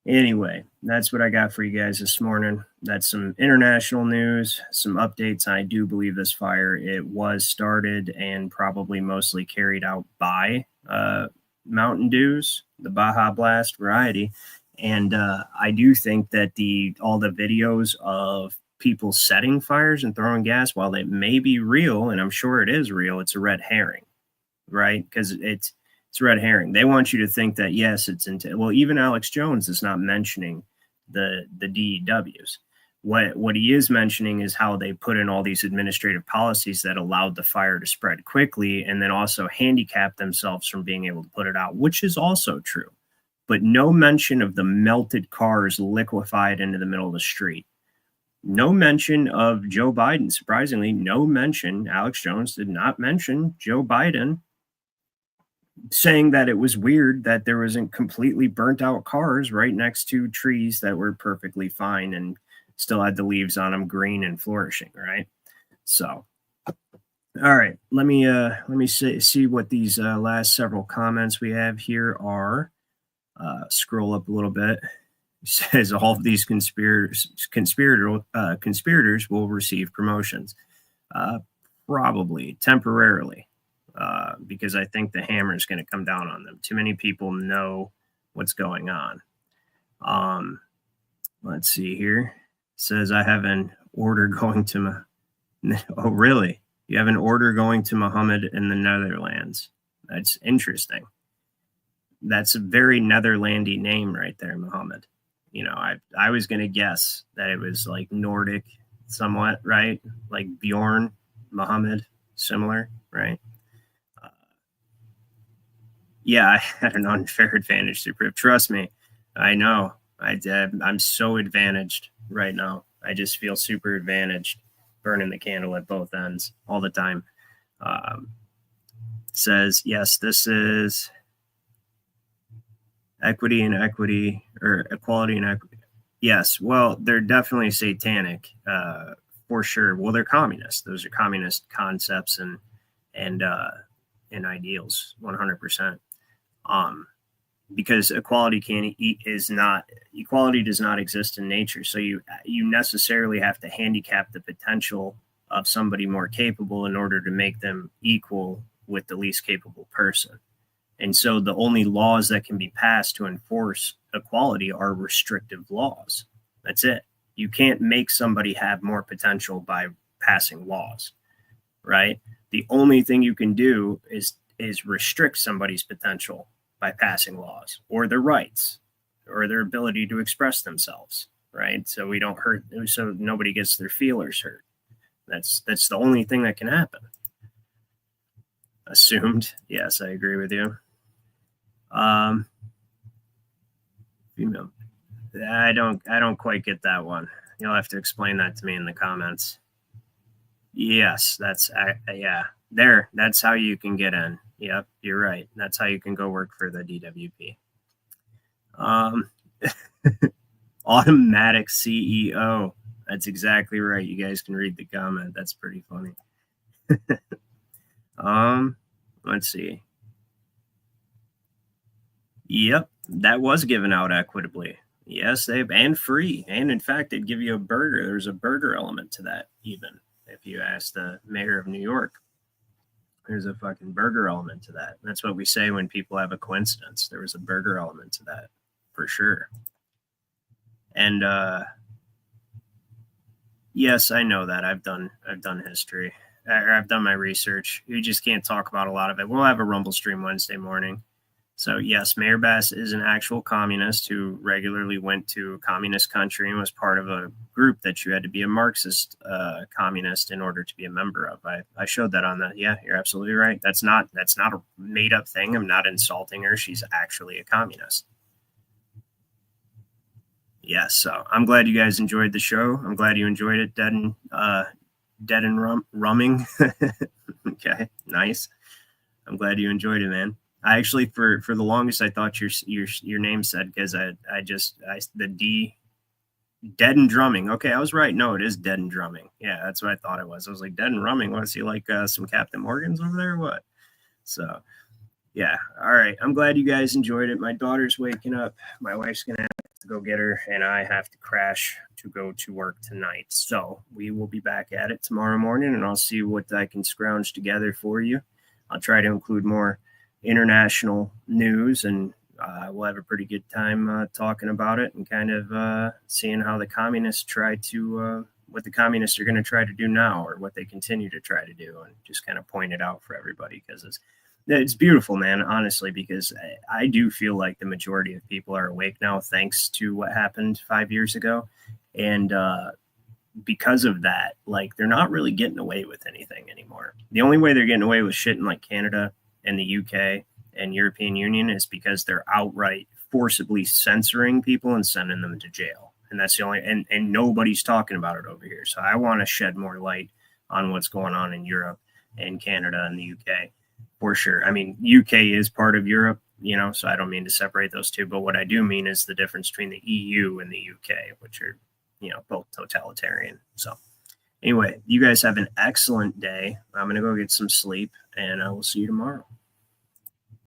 anyway, that's what I got for you guys this morning. That's some international news, some updates. I do believe this fire, it was started and probably mostly carried out by Mountain Dews, the Baja Blast variety. And I do think that all the videos of people setting fires and throwing gas, while they may be real, and I'm sure it is real, it's a red herring, right? Because it's a red herring. They want you to think that, yes, it's well, even Alex Jones is not mentioning the DEWs. What he is mentioning is how they put in all these administrative policies that allowed the fire to spread quickly and then also handicap themselves from being able to put it out, which is also true. But no mention of the melted cars liquefied into the middle of the street. No mention of Joe Biden. Surprisingly, no mention. Alex Jones did not mention Joe Biden, saying that it was weird that there wasn't completely burnt out cars right next to trees that were perfectly fine and still had the leaves on them, green and flourishing, right? So, all right, let me see what these last several comments we have here are. Scroll up a little bit. It says all of these conspirators will receive promotions, probably temporarily. Because I think the hammer is going to come down on them. Too many people know what's going on. Let's see here. It says I have an order going to oh, really? You have an order going to Muhammad in the Netherlands. That's interesting. That's a very Netherlandy name right there, Muhammad. You know, I was going to guess that it was like Nordic somewhat, right? Like Bjorn, Muhammad, similar, right? Yeah, I had an unfair advantage to prove. Trust me, I know. I'm so advantaged right now. I just feel super advantaged, burning the candle at both ends all the time. Says, yes, this is equity and equity, or equality and equity. Yes, well, they're definitely satanic, for sure. Well, they're communist. Those are communist concepts and ideals, 100%. Because equality does not exist in nature. So you necessarily have to handicap the potential of somebody more capable in order to make them equal with the least capable person. And so the only laws that can be passed to enforce equality are restrictive laws. That's it. You can't make somebody have more potential by passing laws, right? The only thing you can do is restrict somebody's potential by passing laws or their rights or their ability to express themselves, right? So we don't hurt, so nobody gets their feelers hurt. That's the only thing that can happen. Assumed. Yes, I agree with you. Female. I don't quite get that one. You'll have to explain that to me in the comments. Yes, that's yeah. There, that's how you can get in. Yep, you're right. That's how you can go work for the DWP. Automatic CEO. That's exactly right. You guys can read the comment. That's pretty funny. Let's see. Yep, that was given out equitably. Yes, and free. And in fact, they'd give you a burger. There's a burger element to that, even if you ask the mayor of New York. There's a fucking burger element to that. That's what we say when people have a coincidence. There was a burger element to that, for sure. And yes, I know that. I've done history. I've done my research. You just can't talk about a lot of it. We'll have a Rumble stream Wednesday morning. So yes, Mayor Bass is an actual communist who regularly went to a communist country and was part of a group that you had to be a Marxist communist in order to be a member of. I showed that on that. Yeah, you're absolutely right. That's not a made up thing. I'm not insulting her. She's actually a communist. Yes, so I'm glad you guys enjoyed the show. I'm glad you enjoyed it, Dead and Rumming. Okay, nice. I'm glad you enjoyed it, man. I actually, for the longest, I thought your name said, because the D, Dead and Drumming. Okay, I was right. No, it is Dead and Drumming. Yeah, that's what I thought it was. I was like, Dead and Rumming. Want to see like some Captain Morgans over there? What? So, yeah. All right. I'm glad you guys enjoyed it. My daughter's waking up. My wife's gonna have to go get her, and I have to crash to go to work tonight. So we will be back at it tomorrow morning, and I'll see what I can scrounge together for you. I'll try to include more international news, and we'll have a pretty good time talking about it and kind of seeing how the communists try to what the communists are going to try to do now, or what they continue to try to do, and just kind of point it out for everybody, because it's beautiful, man, honestly, because I do feel like the majority of people are awake now thanks to what happened 5 years ago. And because of that, like, they're not really getting away with anything anymore. The only way they're getting away with shit in like Canada and the UK and European Union is because they're outright forcibly censoring people and sending them to jail. And that's the only, and nobody's talking about it over here. So I want to shed more light on what's going on in Europe and Canada and the UK for sure. I mean, UK is part of Europe, so I don't mean to separate those two, but what I do mean is the difference between the EU and the UK, which are, both totalitarian. So anyway, you guys have an excellent day. I'm going to go get some sleep, and I will see you tomorrow.